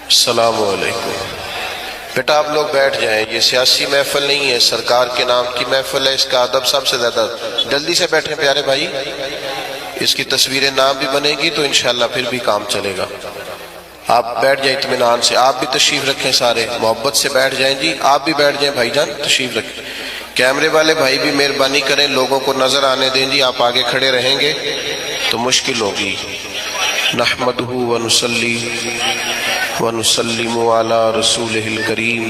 السلام علیکم۔ بیٹا آپ لوگ بیٹھ جائیں، یہ سیاسی محفل نہیں ہے، سرکار کے نام کی محفل ہے، اس کا ادب سب سے زیادہ۔ جلدی سے بیٹھیں پیارے بھائی، اس کی تصویر نام بھی بنے گی تو انشاءاللہ پھر بھی کام چلے گا۔ آپ بیٹھ جائیں اطمینان سے، آپ بھی تشریف رکھیں، سارے محبت سے بیٹھ جائیں جی، آپ بھی بیٹھ جائیں بھائی جان، تشریف رکھیں۔ کیمرے والے بھائی بھی مہربانی کریں، لوگوں کو نظر آنے دیں جی، آپ آگے کھڑے رہیں گے تو مشکل ہوگی۔ نحمدہ ونصلی ونسلم علی رسولہ الکریم،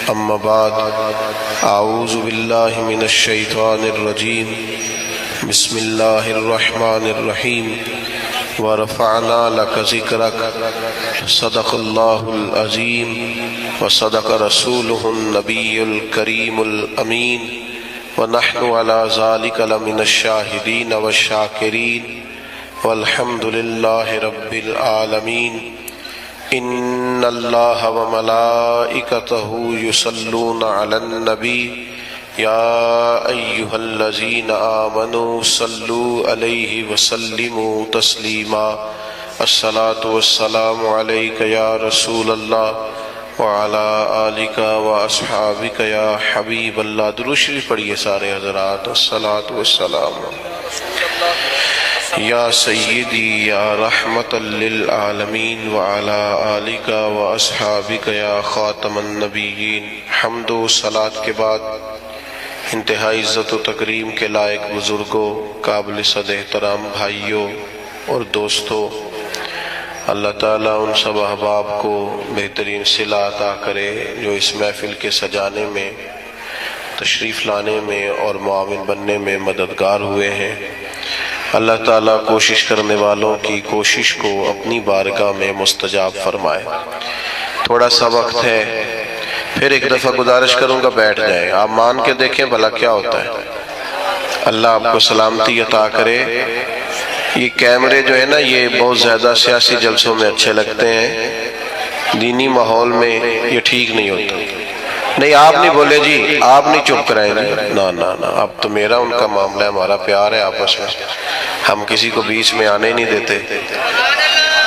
اما بعد، اعوذ باللہ من الشیطان الرجیم، بسم اللہ الرحمن الرحیم، ورفعنا لک ذکرک، صدق اللہ العظیم وصدق رسولہ النبی الکریم الامین، ونحن علی ذلک لمن الشاہدین والشاکرین، والحمد للہ رب العالمین۔ ان اللہ وملائکتہ یصلون علی النبی، یا ایہا الذین آمنوا صلوا علیہ وسلموا تسلیما۔ الصلاۃ والسلام علیک یا رسول اللہ وعلی آلک واصحابک یا حبیب اللہ۔ درود شریف پڑھیے سارے حضرات۔ الصلاۃ والسلام یا سیدی یا رحمت للعالمین وعلی آلک واصحابک یا خاتم النبیین۔ حمد و صلاۃ کے بعد انتہائی عزت و تکریم کے لائق بزرگوں، قابل صد احترام بھائیوں اور دوستوں، اللہ تعالیٰ ان سب احباب کو بہترین صلہ عطا کرے جو اس محفل کے سجانے میں، تشریف لانے میں اور معاون بننے میں مددگار ہوئے ہیں۔ اللہ تعالیٰ کوشش کرنے والوں کی کوشش کو اپنی بارگاہ میں مستجاب فرمائے۔ تھوڑا سا وقت ہے، پھر ایک دفعہ گزارش کروں گا بیٹھ جائیں، آپ مان کے دیکھیں بھلا کیا ہوتا ہے۔ اللہ آپ کو سلامتی عطا کرے۔ یہ کیمرے جو ہے نا، یہ بہت زیادہ سیاسی جلسوں میں اچھے لگتے ہیں، دینی ماحول میں یہ ٹھیک نہیں ہوتا۔ نہیں آپ نہیں بولے جی، آپ نہیں چپ کرائیں گے، نا اب تو میرا ان کا معاملہ ہے، ہمارا پیار ہے آپس میں، ہم کسی کو بیچ میں آنے نہیں دیتے۔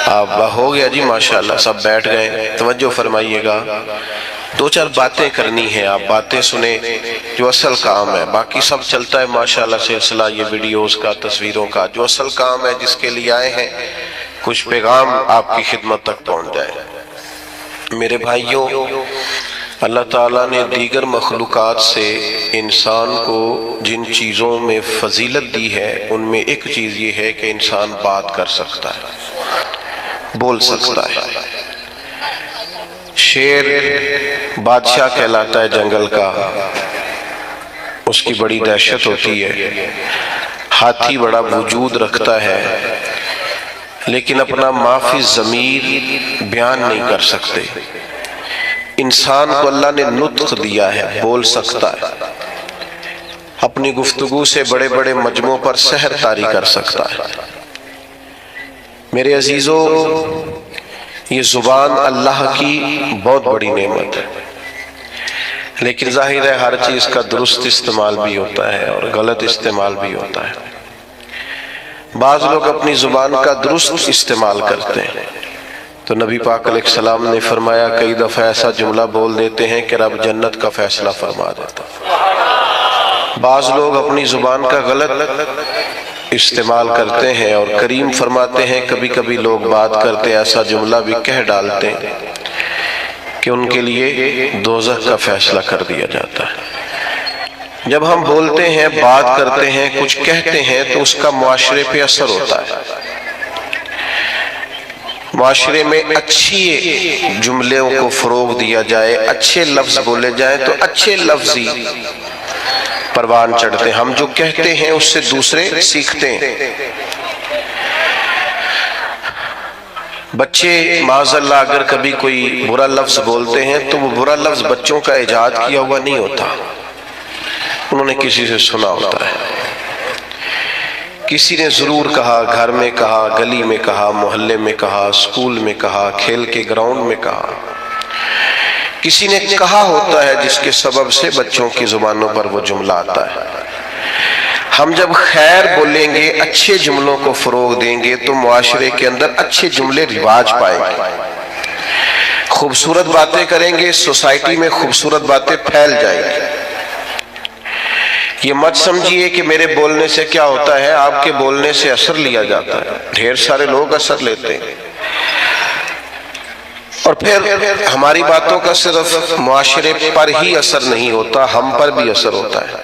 آپ ہو گیا جی ماشاءاللہ، سب بیٹھ گئے، توجہ فرمائیے گا۔ دو چار باتیں کرنی ہیں، آپ باتیں سنیں جو اصل کام ہے، باقی سب چلتا ہے ماشاءاللہ سلسلہ یہ ویڈیوز کا، تصویروں کا۔ جو اصل کام ہے جس کے لیے آئے ہیں، کچھ پیغام آپ کی خدمت تک پہنچ جائے۔ میرے بھائیوں، اللہ تعالیٰ نے دیگر مخلوقات سے انسان کو جن چیزوں میں فضیلت دی ہے، ان میں ایک چیز یہ ہے کہ انسان بات کر سکتا ہے، بول سکتا ہے۔ شیر بادشاہ کہلاتا ہے جنگل کا، اس کی بڑی دہشت ہوتی ہے۔ ہاتھی بڑا وجود رکھتا ہے، لیکن اپنا ما فی الضمیر بیان نہیں کر سکتے۔ انسان کو اللہ نے نطق دیا ہے، بول سکتا ہے، اپنی گفتگو سے بڑے بڑے مجموعوں پر سحر طاری کر سکتا ہے۔ میرے عزیزو، یہ زبان اللہ کی بہت بڑی نعمت ہے، لیکن ظاہر ہے ہر چیز کا درست استعمال بھی ہوتا ہے اور غلط استعمال بھی ہوتا ہے۔ بعض لوگ اپنی زبان کا درست استعمال کرتے ہیں تو نبی پاک علیہ السلام نے فرمایا کئی دفعہ ایسا جملہ بول دیتے ہیں کہ رب جنت کا فیصلہ فرما دیتا۔ بعض لوگ اپنی زبان کا غلط استعمال کرتے ہیں اور کریم فرماتے ہیں کبھی کبھی لوگ بات کرتے ایسا جملہ بھی کہہ ڈالتے ہیں کہ ان کے لیے دوزخ کا فیصلہ کر دیا جاتا ہے۔ جب ہم بولتے ہیں، بات کرتے ہیں، کچھ کہتے ہیں تو اس کا معاشرے پہ اثر ہوتا ہے۔ معاشرے میں اچھی جملوں کو فروغ دیا جائے، اچھے لفظ بولے جائیں تو اچھے لفظ ہی پروان چڑھتے ہیں۔ ہم جو کہتے ہیں اس سے دوسرے سیکھتے ہیں۔ بچے معاذ اللہ اگر کبھی کوئی برا لفظ بولتے ہیں تو وہ برا لفظ بچوں کا ایجاد کیا ہوا نہیں ہوتا، انہوں نے کسی سے سنا ہوتا ہے۔ کسی نے ضرور کہا، گھر میں کہا، گلی میں کہا، محلے میں کہا، اسکول میں کہا، کھیل کے گراؤنڈ میں کہا، کسی نے کہا ہوتا ہے جس کے سبب سے بچوں کی زبانوں پر وہ جملہ آتا ہے۔ ہم جب خیر بولیں گے، اچھے جملوں کو فروغ دیں گے تو معاشرے کے اندر اچھے جملے رواج پائیں گے۔ خوبصورت باتیں کریں گے، سوسائٹی میں خوبصورت باتیں پھیل جائیں گی۔ یہ مت سمجھیے کہ میرے بولنے سے کیا ہوتا ہے، آپ کے بولنے سے اثر لیا جاتا ہے، ڈھیر سارے لوگ اثر لیتے ہیں، اور پھر ہماری باتوں کا صرف معاشرے پر ہی اثر نہیں ہوتا، ہم پر بھی اثر ہوتا ہے۔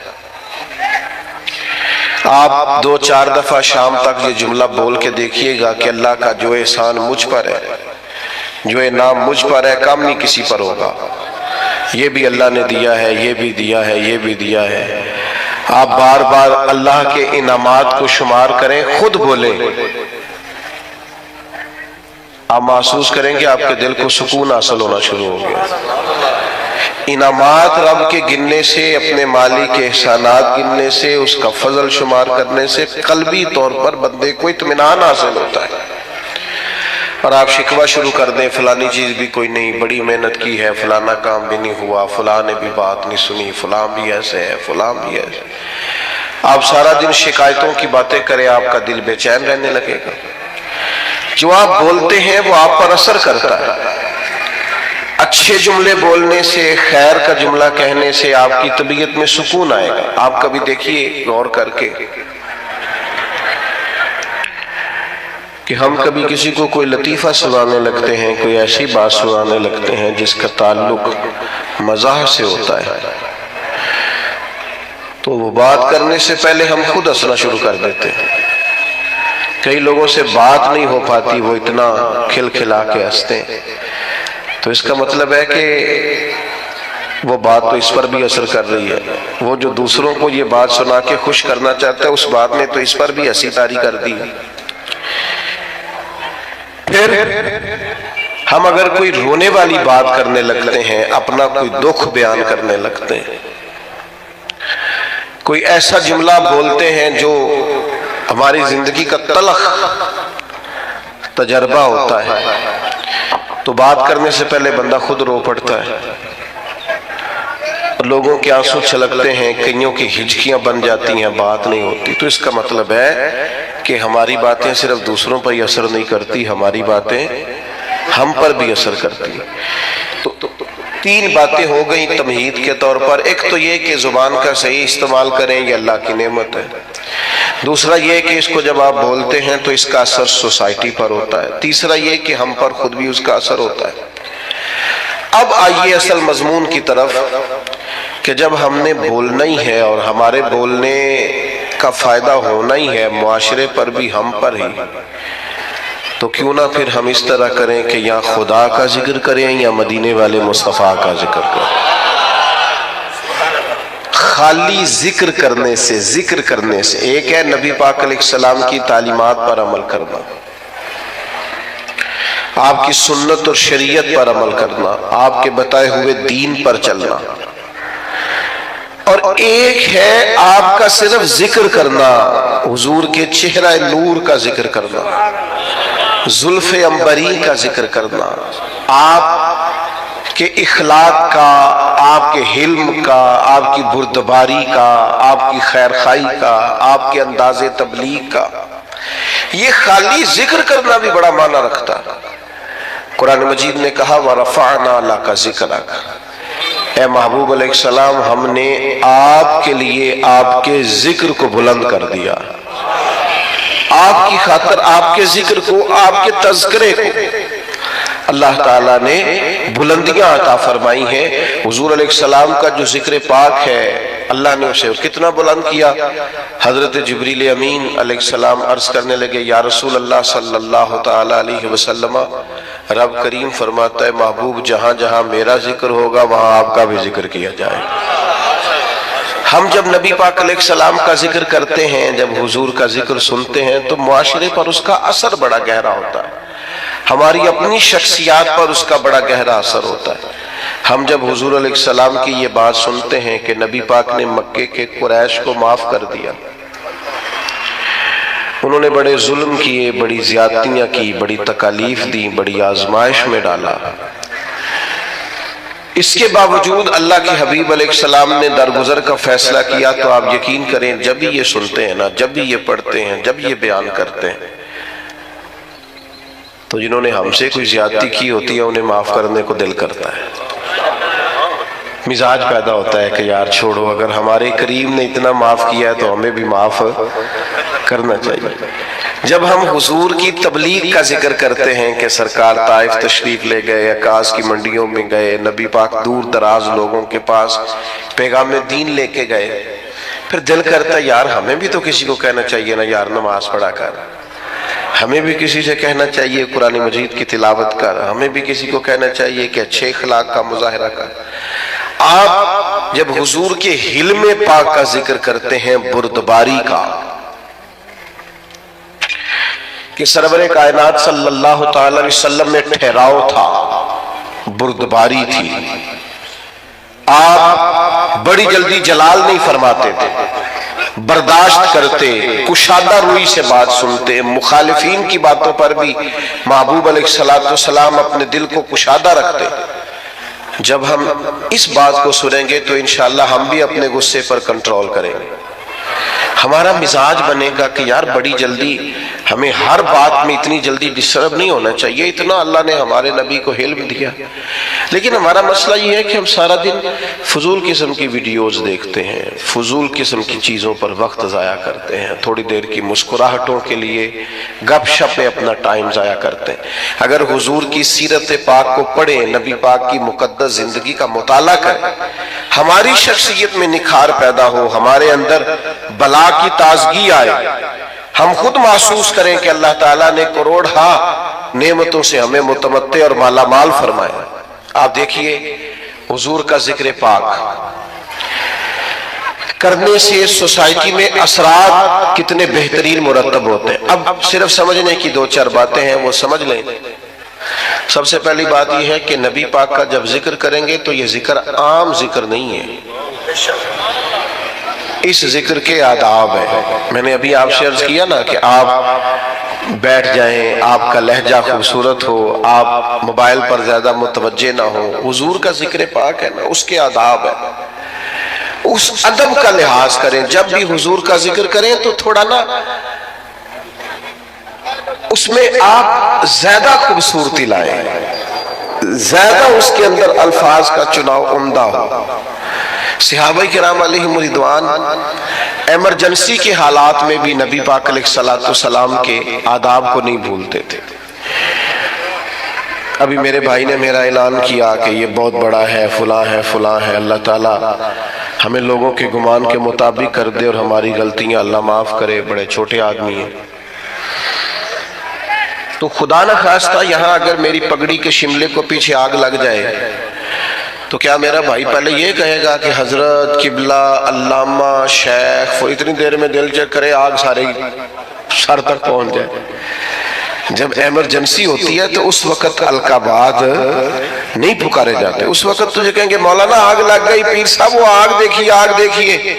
آپ 2-4 دفعہ شام تک یہ جملہ بول کے دیکھیے گا کہ اللہ کا جو احسان مجھ پر ہے، جو انعام مجھ پر ہے، کم نہیں کسی پر ہوگا، یہ بھی اللہ نے دیا ہے، یہ بھی دیا ہے، یہ بھی دیا ہے۔ آپ بار بار اللہ کے انعامات کو شمار کریں، خود بولیں، آپ محسوس کریں گے آپ کے دل کو سکون حاصل ہونا شروع ہو گیا۔ انعامات رب کے گننے سے، اپنے مالک کے احسانات گننے سے، اس کا فضل شمار کرنے سے قلبی طور پر بندے کو اطمینان حاصل ہوتا ہے۔ اور آپ شکوہ شروع کر دیں، فلانی چیز بھی کوئی نہیں، بڑی محنت کی ہے، فلانا کام بھی نہیں ہوا، فلاں نے بھی بات نہیں سنی، فلاں بھی ایسے ہے، فلاں بھی ایسے، آپ سارا دن شکایتوں کی باتیں کریں، آپ کا دل بے چین رہنے لگے گا۔ جو آپ بولتے ہیں وہ آپ پر اثر کرتا ہے۔ اچھے جملے بولنے سے، خیر کا جملہ کہنے سے آپ کی طبیعت میں سکون آئے گا۔ آپ کبھی دیکھیے غور کر کے کہ ہم کبھی کسی کو کوئی لطیفہ سنانے لگتے ہیں، کوئی ایسی بات سنانے لگتے ہیں جس کا تعلق مزاح سے ہوتا ہے، تو وہ بات کرنے سے پہلے ہم خود ہنسنا شروع کر دیتے ہیں۔ کئی لوگوں سے بات نہیں ہو پاتی، وہ اتنا کھل کھلا کے ہنستے ہیں، تو اس کا مطلب ہے کہ وہ بات تو اس پر بھی اثر کر رہی ہے۔ وہ جو دوسروں کو یہ بات سنا کے خوش کرنا چاہتا ہے، اس بات نے تو اس پر بھی ہنسی طاری کر دی۔ پھر ہم اگر کوئی رونے والی بات کرنے لگتے ہیں، اپنا کوئی دکھ بیان کرنے لگتے ہیں، کوئی ایسا جملہ بولتے ہیں جو ہماری زندگی کا تلخ تجربہ ہوتا ہے، تو بات کرنے سے پہلے بندہ خود رو پڑتا ہے، لوگوں کے آنسو چھلکتے ہیں، کئیوں کی ہچکیاں بن جاتی ہیں، بات نہیں ہوتی۔ تو اس کا مطلب ہے کہ ہماری باتیں صرف دوسروں پر ہی اثر نہیں کرتی، ہماری باتیں ہم پر بھی اثر کرتی۔ تو 3 باتیں ہو گئیں تمہید کے طور پر۔ ایک تو یہ کہ زبان کا صحیح استعمال کریں، یہ اللہ کی نعمت ہے۔ دوسرا یہ کہ اس کو جب آپ بولتے ہیں تو اس کا اثر سوسائٹی پر ہوتا ہے۔ تیسرا یہ کہ ہم پر خود بھی اس کا اثر ہوتا ہے۔ اب آئیے اصل مضمون کی طرف کہ جب ہم نے بولنا ہی ہے اور ہمارے بولنے کا فائدہ ہونا ہی ہے معاشرے پر بھی، ہم پر ہی، تو کیوں نہ پھر ہم اس طرح کریں کہ یا خدا کا ذکر کریں یا مدینے والے مصطفیٰ کا ذکر کریں۔ خالی ذکر کرنے سے ایک ہے نبی پاک علیہ السلام کی تعلیمات پر عمل کرنا، آپ کی سنت اور شریعت پر عمل کرنا، آپ کے بتائے ہوئے دین پر چلنا، اور ایک ہے آپ کا صرف ذکر کرنا، حضور کے چہرہ نور کا ذکر کرنا، زلف عنبری کا ذکر کرنا، آپ کے اخلاق کا، آپ کے حلم کا، آپ کی بردباری کا، آپ کی خیرخواہی کا، آپ کے انداز تبلیغ کا۔ یہ خالی ذکر کرنا بھی بڑا معنی رکھتا ہے۔ قرآن مجید نے کہا وَرَفَعْنَا لَكَ ذِكْرَكَ، اے محبوب علیہ السلام ہم نے آپ کے لیے آپ کے ذکر کو بلند کر دیا، آپ کی خاطر آپ کے ذکر کو، آپ کے تذکرے کو اللہ تعالیٰ نے بلندیاں عطا فرمائی ہیں۔ حضور علیہ السلام کا جو ذکر پاک ہے اللہ نے اسے کتنا بلند کیا۔ حضرت جبریل امین علیہ السلام عرض کرنے لگے یا رسول اللہ صلی اللہ تعالیٰ علیہ وسلم، رب کریم فرماتا ہے محبوب جہاں جہاں میرا ذکر ہوگا وہاں آپ کا بھی ذکر کیا جائے۔ ہم جب نبی پاک علیہ السلام کا ذکر کرتے ہیں، جب حضور کا ذکر سنتے ہیں تو معاشرے پر اس کا اثر بڑا گہرا ہوتا ہے، ہماری اپنی شخصیات پر اس کا بڑا گہرا اثر ہوتا ہے۔ ہم جب حضور علیہ السلام کی یہ بات سنتے ہیں کہ نبی پاک نے مکے کے قریش کو معاف کر دیا، انہوں نے بڑے ظلم کیے، بڑی زیادتیاں کی، بڑی تکالیف دی، بڑی آزمائش میں ڈالا، اس کے باوجود اللہ کے حبیب علیہ السلام نے درگزر کا فیصلہ کیا۔ تو آپ یقین کریں جب بھی یہ سنتے ہیں نا، جب بھی یہ پڑھتے ہیں، جب یہ بیان کرتے ہیں، تو جنہوں نے ہم سے کوئی زیادتی کی ہوتی ہے انہیں معاف کرنے کو دل کرتا ہے، مزاج پیدا ہوتا ہے کہ یار چھوڑو، اگر ہمارے کریم نے اتنا معاف کیا ہے تو ہمیں بھی معاف کرنا چاہیے۔ جب ہم حضور کی تبلیغ کا ذکر کرتے ہیں کہ سرکار طائف تشریف لے گئے، عکاظ کی منڈیوں میں گئے، نبی پاک دور دراز لوگوں کے پاس پیغام دین لے کے گئے، پھر دل کرتا ہے یار ہمیں بھی تو کسی کو کہنا چاہیے نا یار نماز پڑھا کر، ہمیں بھی کسی سے کہنا چاہیے قرآن مجید کی تلاوت کر، ہمیں بھی کسی کو کہنا چاہیے کہ اچھے اخلاق کا مظاہرہ کر۔ آپ جب حضور کے حلم پاک کا ذکر کرتے ہیں، بردباری کا، کہ سرور کائنات صلی اللہ تعالی علیہ وسلم میں ٹھہراؤ تھا، بردباری تھی، آپ بڑی جلدی جلال نہیں فرماتے تھے، برداشت کرتے، کشادہ روئی سے بات سنتے، مخالفین کی باتوں پر بھی محبوب علیہ السلام اپنے دل کو کشادہ رکھتے۔ جب ہم اس بات کو سنیں گے تو انشاءاللہ ہم بھی اپنے غصے پر کنٹرول کریں گے، ہمارا مزاج بنے گا کہ یار بڑی جلدی ہمیں ہر بات میں اتنی جلدی ڈسٹرب نہیں ہونا چاہیے، اتنا اللہ نے ہمارے نبی کو علم دیا۔ لیکن ہمارا مسئلہ یہ ہے کہ ہم سارا دن فضول قسم کی ویڈیوز دیکھتے ہیں، فضول قسم کی چیزوں پر وقت ضائع کرتے ہیں، تھوڑی دیر کی مسکراہٹوں کے لیے گپ شپ میں اپنا ٹائم ضائع کرتے ہیں۔ اگر حضور کی سیرت پاک کو پڑھیں، نبی پاک کی مقدس زندگی کا مطالعہ کریں، ہماری شخصیت میں نکھار پیدا ہو، ہمارے اندر بلا کی تازگی آئے، ہم خود محسوس کریں کہ اللہ تعالیٰ نے کروڑہا نعمتوں سے ہمیں متمتع اور مالا مال فرمایا۔ آپ دیکھیے حضور کا ذکر پاک کرنے سے سوسائٹی میں اثرات کتنے بہترین مرتب ہوتے ہیں۔ اب صرف سمجھنے کی دو چار باتیں ہیں، وہ سمجھ لیں۔ سب سے پہلی بات یہ ہے کہ نبی پاک کا جب ذکر کریں گے تو یہ ذکر عام ذکر نہیں ہے، اس ذکر کے آداب ہیں۔ میں نے ابھی آپ سے عرض کیا نا کہ آپ بیٹھ جائیں، آپ کا لہجہ خوبصورت ہو، آپ موبائل پر زیادہ متوجہ نہ ہو، حضور کا ذکر پاک ہے نا، اس کے آداب ہے، اس ادب کا لحاظ کریں۔ جب بھی حضور کا ذکر کریں تو تھوڑا نا اس میں آپ زیادہ خوبصورتی لائیں، زیادہ اس کے اندر الفاظ کا چناؤ عمدہ ہو۔ صحابہ کرام علیہم رضوان ایمرجنسی کے حالات میں بھی نبی پاک علیہ السلام کے آداب کو نہیں بھولتے تھے۔ ابھی میرے بھائی نے میرا اعلان کیا کہ یہ بہت بڑا ہے، فلاں ہے، فلاں ہے، اللہ تعالیٰ ہمیں لوگوں کے گمان کے مطابق کر دے اور ہماری غلطیاں اللہ معاف کرے، بڑے چھوٹے آدمی ہیں۔ تو خدا نہ خواستہ یہاں اگر میری پگڑی کے شملے کو پیچھے آگ لگ جائے تو کیا میرا بھائی پہلے یہ کہے گا کہ حضرت قبلہ علامہ شیخ، اتنی دیر میں دل چیک کرے آگ سارے سر تک پہنچ جائے؟ جب ایمرجنسی ہوتی ہے تو اس وقت القابات نہیں پکارے جاتے، اس وقت تجھے کہیں گے مولانا آگ لگ گئی، پیر صاحب وہ آگ دیکھیے، آگ دیکھیے،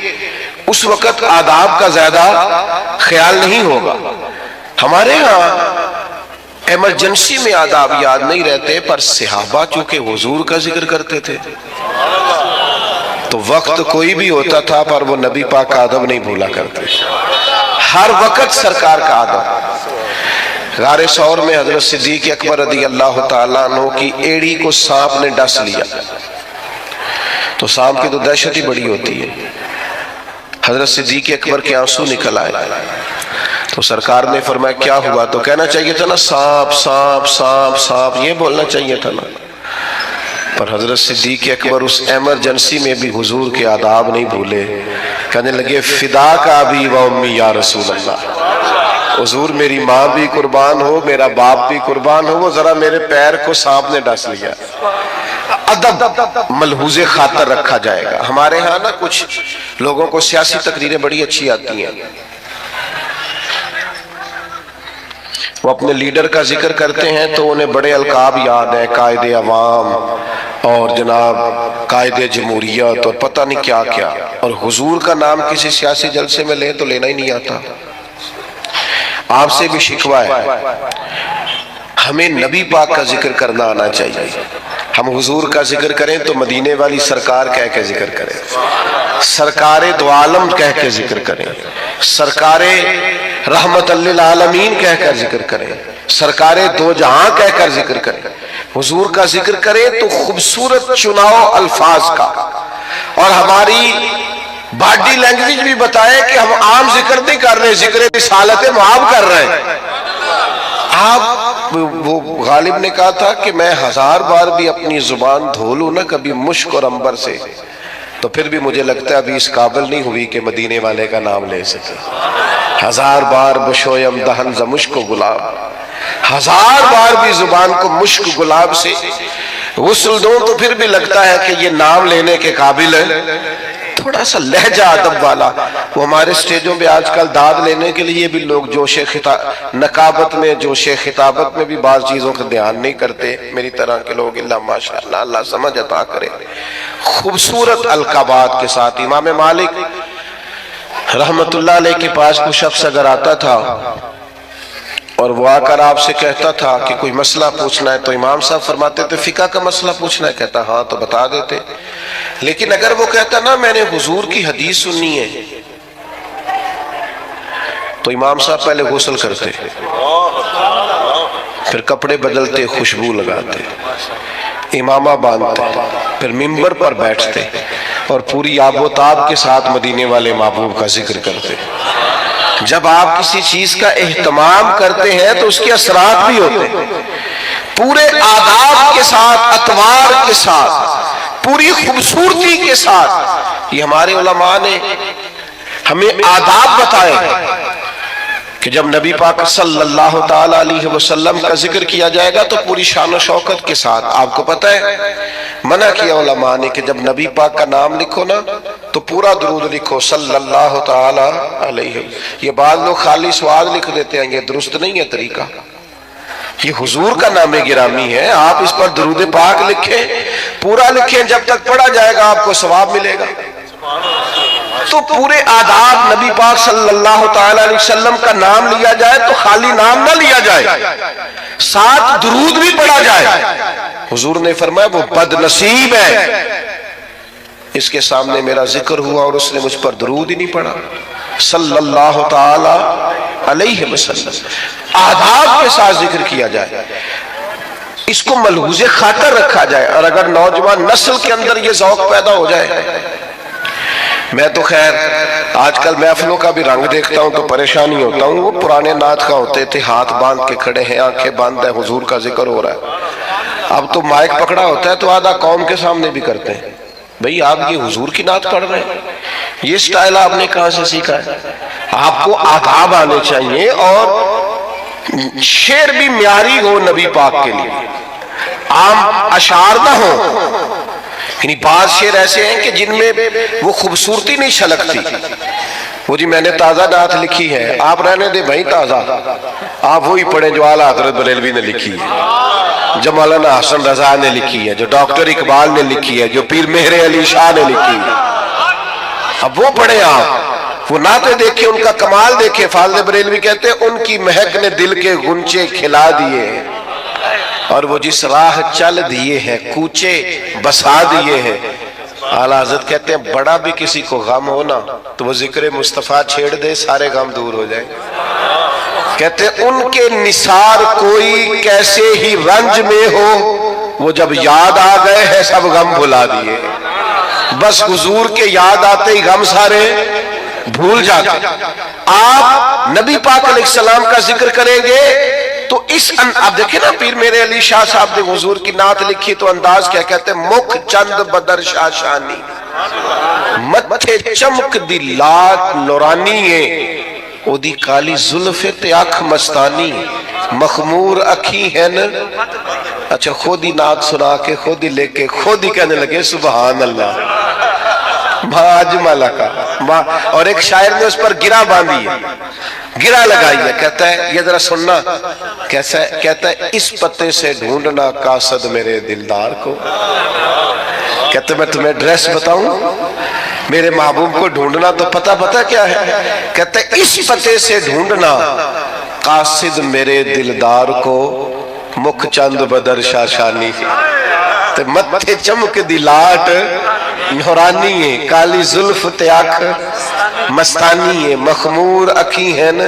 اس وقت آداب کا زیادہ خیال نہیں ہوگا۔ ہمارے ہاں ایمرجنسی میں آداب یاد نہیں رہتے، پر صحابہ چونکہ حضور کا ذکر کرتے تھے تو وقت کوئی بھی ہوتا تھا پر وہ نبی پاک کا ادب نہیں بھولا کرتے، ہر وقت سرکار کا ادب۔ غار ثور میں حضرت صدیق اکبر رضی اللہ تعالیٰ عنہ کی ایڑی کو سانپ نے ڈس لیا، تو سانپ کی تو دہشت ہی بڑی ہوتی ہے، حضرت صدیق اکبر کے آنسو نکل آئے، تو سرکار نے فرمایا کیا ہوا؟ تو کہنا چاہیے تھا نا سانپ سانپ سانپ سانپ، یہ بولنا چاہیے تھا نا، پر حضرت صدیق اکبر اس ایمرجنسی میں بھی حضور کے آداب نہیں بھولے، کہنے لگے فدا کا ابی و امی یا رسول اللہ، حضور میری ماں بھی قربان ہو، میرا باپ بھی قربان ہو، وہ ذرا میرے پیر کو سانپ نے ڈس لیا۔ ادب ملحوظ خاطر رکھا جائے گا۔ ہمارے ہاں نا کچھ لوگوں کو سیاسی تقریریں بڑی اچھی آتی ہیں، وہ اپنے لیڈر کا ذکر کرتے ہیں تو انہیں بڑے القاب یاد ہیں، قائد عوام اور جناب قائد جمہوریت اور پتہ نہیں کیا کیا، اور حضور کا نام کسی سیاسی جلسے میں لیں تو لینا ہی نہیں آتا۔ آپ سے بھی شکوہ ہے، ہمیں نبی پاک کا ذکر کرنا آنا چاہیے۔ ہم حضور کا ذکر کریں تو مدینے والی سرکار کہہ کے ذکر کریں، سرکار دو عالم کہہ کے ذکر کریں، سرکار رحمت للعالمین کہہ کر ذکر کریں، سرکار دو جہاں کہہ کر ذکر کریں، حضور کا ذکر کریں تو خوبصورت چناؤ الفاظ کا، اور ہماری باڈی لینگویج بھی بتائے کہ ہم عام ذکر نہیں کر رہے، ذکر رسالت معاب کر رہے ہیں۔ آپ وہ غالب نے کہا تھا کہ میں 1000 بار بھی اپنی زبان دھو لوں نا کبھی مشک اور عنبر سے، تو پھر بھی مجھے لگتا ہے ابھی اس قابل نہیں ہوئی کہ مدینے والے کا نام لے سکے۔ 1000 بار بشویم دہن ز مشک و گلاب، 1000 بار بھی زبان کو مشک گلاب سے غسل دوں تو پھر بھی لگتا ہے کہ یہ نام لینے کے قابل ہے۔ تھوڑا سا لہجہ ادب والا، وہ ہمارے سٹیجوں پہ آج کل داد لینے کے لیے بھی لوگ جوش نقابت میں، جوش خطابت میں بھی بعض چیزوں کا دھیان نہیں کرتے، میری طرح کے لوگ۔ اللہ ماشاءاللہ، اللہ سمجھ عطا کرے۔ خوبصورت القابات کے ساتھ امام مالک رحمت اللہ علیہ کے پاس کوئی شخص اگر آتا تھا اور وہ آ کر آپ سے کہتا تھا کہ کوئی مسئلہ پوچھنا ہے، تو امام صاحب فرماتے تھے فقہ کا مسئلہ پوچھنا ہے؟ کہتا ہاں، تو بتا دیتے۔ لیکن اگر وہ کہتا نا میں نے حضور کی حدیث سننی ہے، تو امام صاحب پہلے غسل کرتے، پھر کپڑے بدلتے، خوشبو لگاتے، امامہ باندھتے، پھر منبر پر بیٹھتے اور پوری آب و تاب کے ساتھ مدینے والے محبوب کا ذکر کرتے۔ جب آپ کسی چیز کا اہتمام کرتے ہیں تو اس کے اثرات بھی ہوتے ہیں، پورے آداب کے ساتھ، اطوار کے ساتھ، پوری خوبصورتی کے ساتھ۔ یہ ہمارے علماء نے ہمیں آداب بتائے کہ جب نبی پاک صلی اللہ تعالی علیہ وسلم کا ذکر کیا جائے گا تو پوری شان و شوکت کے ساتھ۔ آپ کو پتہ ہے منع کیا علماء نے کہ جب نبی پاک کا نام لکھو نا تو پورا درود لکھو صلی اللہ تعالی علیہ۔ یہ بعض لوگ خالی سواد لکھ دیتے ہیں، یہ درست نہیں ہے طریقہ۔ یہ حضور کا نام گرامی ہے، آپ اس پر درود پاک لکھیں، پورا لکھیں، جب تک پڑھا جائے گا آپ کو ثواب ملے گا۔ تو پورے آداب، نبی پاک صلی اللہ تعالی علیہ وسلم کا نام لیا جائے تو خالی نام نہ لیا جائے، ساتھ درود بھی پڑھا جائے۔ حضور نے فرمایا وہ بد نصیب ہے، اس کے سامنے میرا ذکر ہوا اور اس نے مجھ پر درود ہی نہیں پڑھا صلی اللہ تعالی علیہ وسلم۔ آداب کے ساتھ ذکر کیا جائے، اس کو ملحوظ خاطر رکھا جائے، اور اگر نوجوان نسل کے اندر یہ ذوق پیدا ہو جائے۔ میں تو خیر آج کل محفلوں کا بھی رنگ دیکھتا ہوں تو پریشانی ہوتا ہوں، وہ پرانے نعت کا ہوتے تھے، ہاتھ باندھ کے کھڑے ہیں، آنکھیں باندھ ہیں، حضور کا ذکر ہو رہا ہے۔ اب تو مائک پکڑا ہوتا ہے تو آدھا قوم کے سامنے بھی کرتے ہیں، بھئی آپ یہ حضور کی نعت پڑھ رہے ہیں، یہ سٹائل آپ نے کہاں سے سیکھا ہے؟ آپ کو آداب آنے چاہیے، اور شعر بھی معیاری ہو نبی پاک کے لیے، عام اشعار نہ ہو۔ یعنی بعض شعر ایسے ہیں کہ جن میں وہ خوبصورتی نہیں چھلکتی۔ وہ جی میں نے تازہ نعت لکھی ہے، آپ رہنے دیں بھائی تازہ، آپ وہی پڑھیں جو اعلیٰ حضرت بریلوی نے لکھی ہے، جو مولانا حسن رضا نے لکھی ہے، جو ڈاکٹر اقبال نے لکھی ہے، جو پیر مہر علی شاہ نے لکھی ہے، اب وہ پڑھیں آپ، وہ نعتیں دیکھیں، ان کا کمال دیکھیں۔ فاضل بریلوی کہتے ہیں ان کی مہک نے دل کے گنچے کھلا دیے، اور وہ جس راہ چل دیے ہیں کوچے بسا دیے ہیں۔ اعلیٰ حضرت کہتے ہیں بڑا بھی کسی کو غم ہونا تو وہ ذکر مصطفیٰ چھیڑ دے، سارے غم دور ہو جائیں۔ کہتے ہیں ان کے نثار کوئی کیسے ہی رنج میں ہو، وہ جب یاد آ گئے ہیں سب غم بھلا دیے۔ بس حضور کے یاد آتے ہی غم سارے بھول جاتے۔ آپ نبی پاک علیہ السلام کا ذکر کریں گے تو آپ دیکھیں نا پیر میرے علی شاہ صاحب نے حضور کی نعت لکھی تو انداز کیا کہتے ہیں، مکھ چند بدر شاشانی، متھے چمک دی لات نورانی ہے، او دی کالی زلف تے اکھ مستانی، مخمور اکھی ہے نا۔ اچھا خود ہی نعت سنا کے خود ہی لے کے خود ہی کہنے لگے سبحان اللہ، اجمل کا۔ اور ایک شاعر نے اس پر گرہ باندھی ہے، گرہ لگائی ہے، کہتا ہے یہ ذرا سننا کیسا ہے، کہتا ہے اس پتے سے ڈھونڈنا قاصد میرے دلدار کو۔ کہتا ہے میں تمہیں ڈریس بتاؤں، میرے محبوب کو ڈھونڈنا تو پتہ کیا ہے، کہتا ہے اس پتے سے ڈھونڈنا قاصد میرے دلدار کو، مکھ چند بدر شاشانی، تے متھے چمک دی لاٹ نورانی ہے، کالی زلف تے اکھ مستانی ہے، مخمور اکھی ہیں نا۔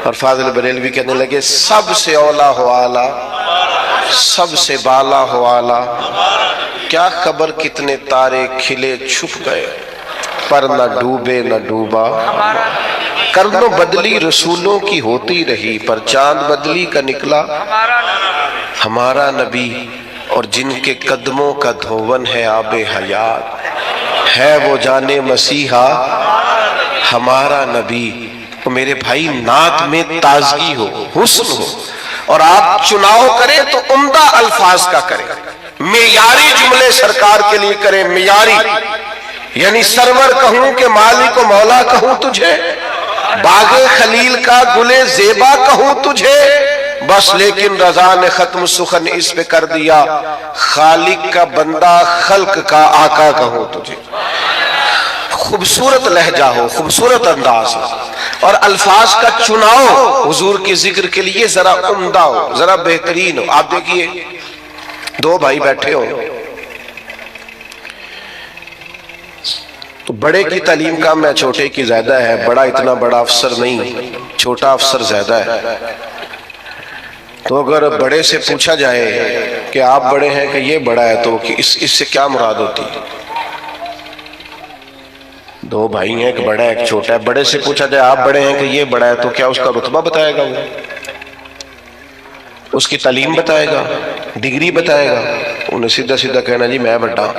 اور فاضل بریلوی کہنے لگے سب سے اولا ہو آلہ، سب سے بالا ہو آلہ، کیا خبر کتنے تارے کھلے چھپ گئے، پر نہ ڈوبے نہ ڈوبا، کرنوں بدلی رسولوں کی ہوتی رہی، پر چاند بدلی کا نکلا ہمارا نبی، اور جن کے قدموں کا دھون ہے آب حیات، ہے وہ جانے مسیحا ہمارا نبی۔ تو میرے بھائی نعت میں تازگی ہو، حسن ہو، اور آپ چناؤ کریں تو عمدہ الفاظ کا کریں، معیاری جملے سرکار کے لیے کریں، معیاری، یعنی سرور کہوں کہ مالک و مولا کہوں تجھے، باغ خلیل کا گلے زیبا کہوں تجھے، بس لیکن رضا نے ختم سخن اس پہ کر دیا، خالق کا بندہ خلق کا آقا کہوں تجھے۔ خوبصورت لہجہ ہو، خوبصورت انداز ہو، اور الفاظ کا چناؤ حضور کے ذکر کے لیے ذرا عمدہ ہو، ذرا بہترین ہو۔ آپ دیکھیے دو بھائی بیٹھے ہو تو بڑے کی تعلیم کم ہے، چھوٹے کی زیادہ ہے، بڑا اتنا بڑا افسر نہیں، چھوٹا افسر زیادہ ہے۔ تو اگر بڑے سے پوچھا جائے کہ آپ بڑے ہیں کہ یہ بڑا ہے تو اس سے کیا مراد ہوتی؟ دو بھائی ہیں، ایک بڑا ہے ایک چھوٹا ہے، بڑے سے پوچھا جائے آپ بڑے ہیں کہ یہ بڑا ہے تو کیا اس کا رتبہ بتائے گا، وہ اس کی تعلیم بتائے گا، ڈگری بتائے گا؟ انہیں سیدھا سیدھا کہنا جی میں بڑا،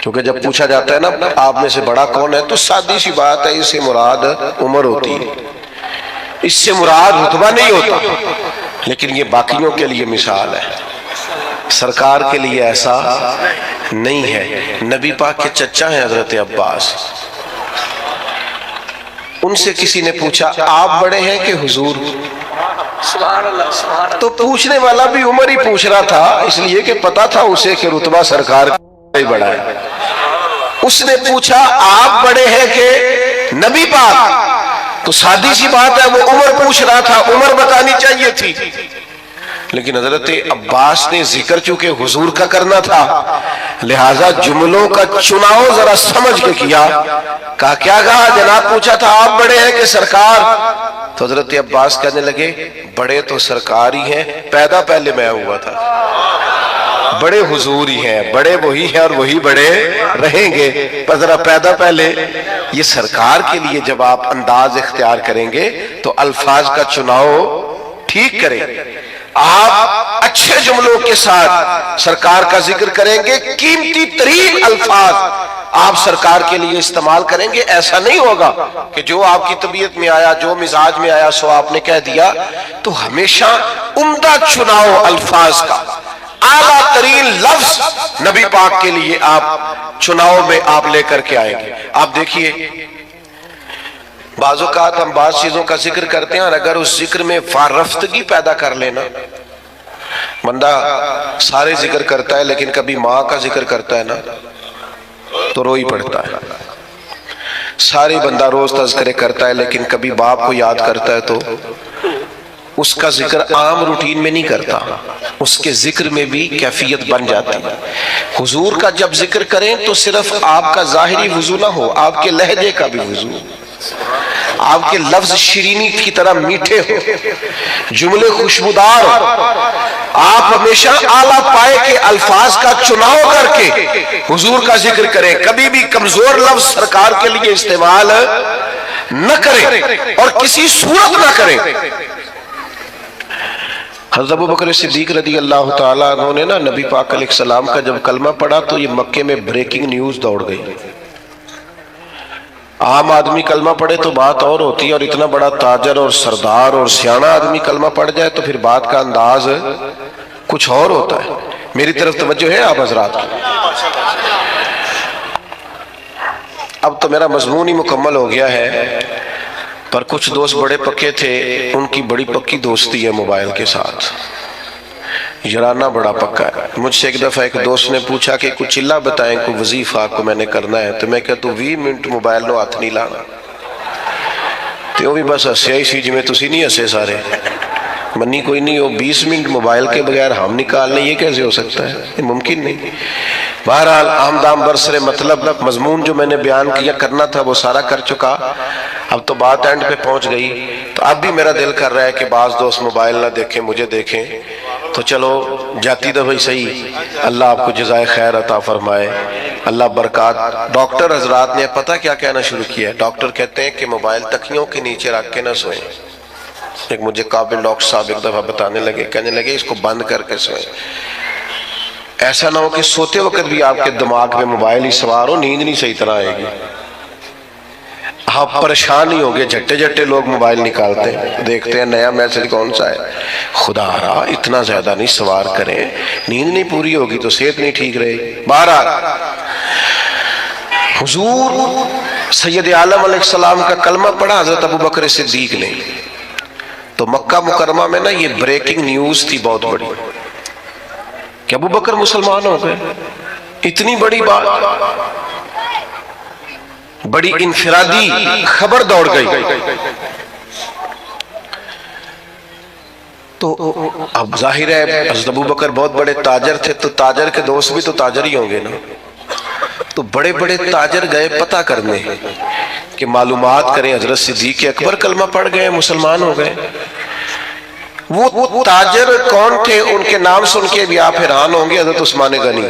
کیونکہ جب پوچھا جاتا ہے نا آپ میں سے بڑا کون ہے تو سادی سی بات ہے، اس سے مراد عمر ہوتی ہے، اس سے مراد رتبہ نہیں ہوتا، لیکن یہ باقیوں کے لیے مثال ہے، سرکار کے لیے ایسا نہیں ہے۔ نبی پاک کے چچا ہیں حضرت عباس، ان سے کسی نے پوچھا آپ بڑے ہیں کہ حضور؟ تو پوچھنے والا بھی عمر ہی پوچھ رہا تھا، اس لیے کہ پتا تھا اسے کہ رتبہ سرکار کا ہی بڑا ہے۔ اس نے پوچھا آپ بڑے ہیں کہ نبی پاک؟ تو سادی سی بات ہے، وہ عمر پوچھ رہا تھا، عمر بتانی چاہیے تھی، لیکن حضرت عباس نے ذکر چونکہ حضور کا کرنا تھا لہٰذا جملوں کا چناؤ ذرا سمجھ کے کیا۔ کہا کیا کہا؟ جناب پوچھا تھا آپ بڑے ہیں کہ سرکار؟ تو حضرت عباس کہنے لگے بڑے تو سرکار ہی ہیں، پیدا پہلے میں ہوا تھا، بڑے حضور ہی ہیں، بڑے وہی ہیں اور وہی بڑے رہیں گے، پر ذرا پیدا پہلے یہ سرکار کے لیے جب آپ انداز اختیار کریں گے تو الفاظ کا چناؤ ٹھیک کریں، آپ اچھے جملوں کے ساتھ سرکار کا ذکر کریں گے، قیمتی ترین الفاظ آپ سرکار کے لیے استعمال کریں گے۔ ایسا نہیں ہوگا کہ جو آپ کی طبیعت میں آیا، جو مزاج میں آیا سو آپ نے کہہ دیا، تو ہمیشہ عمدہ چناؤ الفاظ کا، اعلیٰ ترین لفظ نبی پاک کے لیے آپ چناؤ میں آپ لے کر کے آئیں گے۔ آپ دیکھیے بعض اوقات ہم بعض چیزوں کا ذکر کرتے ہیں اور اگر اس ذکر میں وارفتگی پیدا کر لینا، بندہ سارے ذکر کرتا ہے لیکن کبھی ماں کا ذکر کرتا ہے نا تو رو ہی پڑتا ہے، سارے بندہ روز تذکرے کرتا ہے لیکن کبھی باپ کو یاد کرتا ہے تو اس کا ذکر عام روٹین میں نہیں کرتا، اس کے ذکر میں بھی کیفیت بن جاتی ہے۔ حضور کا جب ذکر کریں تو صرف آپ کا ظاہری وضو نہ ہو، آپ کے لہجے کا بھی وضو، آپ کے لفظ شیرینی کی طرح میٹھے ہو، جملے خوشبودار ہو، آپ ہمیشہ اعلیٰ پائے کے الفاظ کا چناؤ کر کے حضور کا ذکر کریں، کبھی بھی کمزور لفظ سرکار کے لیے استعمال نہ کریں اور کسی صورت نہ کریں۔ حضرت ابوبکر صدیق رضی اللہ تعالیٰ عنہ نے نا نبی پاک علیہ السلام کا جب کلمہ پڑھا تو یہ مکے میں بریکنگ نیوز دوڑ گئی۔ عام آدمی کلمہ پڑھے تو بات اور ہوتی ہے، اور اتنا بڑا تاجر اور سردار اور سیانہ آدمی کلمہ پڑھ جائے تو پھر بات کا انداز کچھ اور ہوتا ہے۔ میری طرف توجہ ہے آپ حضرات کی؟ اب تو میرا مضمون ہی مکمل ہو گیا ہے، پر کچھ دوست بڑے پکے تھے، ان کی بڑی پکی دوستی ہے موبائل کے ساتھ، یارانہ بڑا پکا ہے۔ مجھ سے ایک دفعہ ایک دوست نے پوچھا کہ کچھ چلہ بتائیں، کوئی وظیفہ کو میں نے کرنا ہے، تو میں کہتا ہوں 20 منٹ موبائل نو ہاتھ نہیں لانا، تو وہ بھی بس ہسیا ہی سی جی میں تسی نہیں ہسے سارے، منی کوئی نہیں ہو 20 منٹ موبائل کے بغیر ہم نکال لیں، یہ کیسے ہو سکتا ہے؟ یہ ممکن نہیں۔ بہرحال آمدام برسر مطلب مضمون جو میں نے بیان کیا کرنا تھا وہ سارا کر چکا، اب تو بات اینڈ پہ پہنچ گئی۔ تو اب بھی میرا دل کر رہا ہے کہ بعض دوست موبائل نہ دیکھیں، مجھے دیکھیں، تو چلو جاتی دفعہ صحیح، اللہ آپ کو جزائے خیر عطا فرمائے، اللہ برکات۔ ڈاکٹر حضرات نے پتہ کیا کہنا شروع کیا ہے؟ ڈاکٹر کہتے ہیں کہ موبائل تکیوں کے نیچے رکھ کے نہ سوئیں۔ ایک مجھے قابل ڈاکٹر صاحب ایک دفعہ بتانے لگے، کہنے لگے اس کو بند کر کے سوئیں، ایسا نہ ہو کہ سوتے وقت بھی آپ کے دماغ میں موبائل ہی سوار ہو، نیند نہیں صحیح طرح آئے گی، آپ پریشان ہی ہوگے۔ جھٹے جھٹے لوگ موبائل نکالتے ہیں، دیکھتے ہیں نیا میسج کون سا ہے۔ خدا را اتنا زیادہ نہیں سوار کریں، نیند نہیں پوری ہوگی تو صحت نہیں ٹھیک رہے گی۔ بہرحال حضور سید عالم علیہ السلام کا کلمہ پڑھا حضرت ابوبکر صدیق نے، تو مکہ مکرمہ میں نا یہ بریکنگ نیوز تھی بہت بڑی کہ ابوبکر مسلمان ہو گئے۔ اتنی بڑی بات، بڑی انفرادی خبر دوڑ گئی۔ تو اب ظاہر ہے حضرت ابوبکر بہت بڑے تاجر تھے، تو تاجر کے دوست بھی تو تاجر ہی ہوں گے نا، تو بڑے بڑے تاجر گئے پتہ کرنے کہ معلومات کریں حضرت صدیق اکبر کلمہ پڑھ گئے، مسلمان ہو گئے۔ وہ تاجر کون تھے؟ ان کے نام سن کے بھی آپ حیران ہوں گے۔ حضرت عثمان غنی،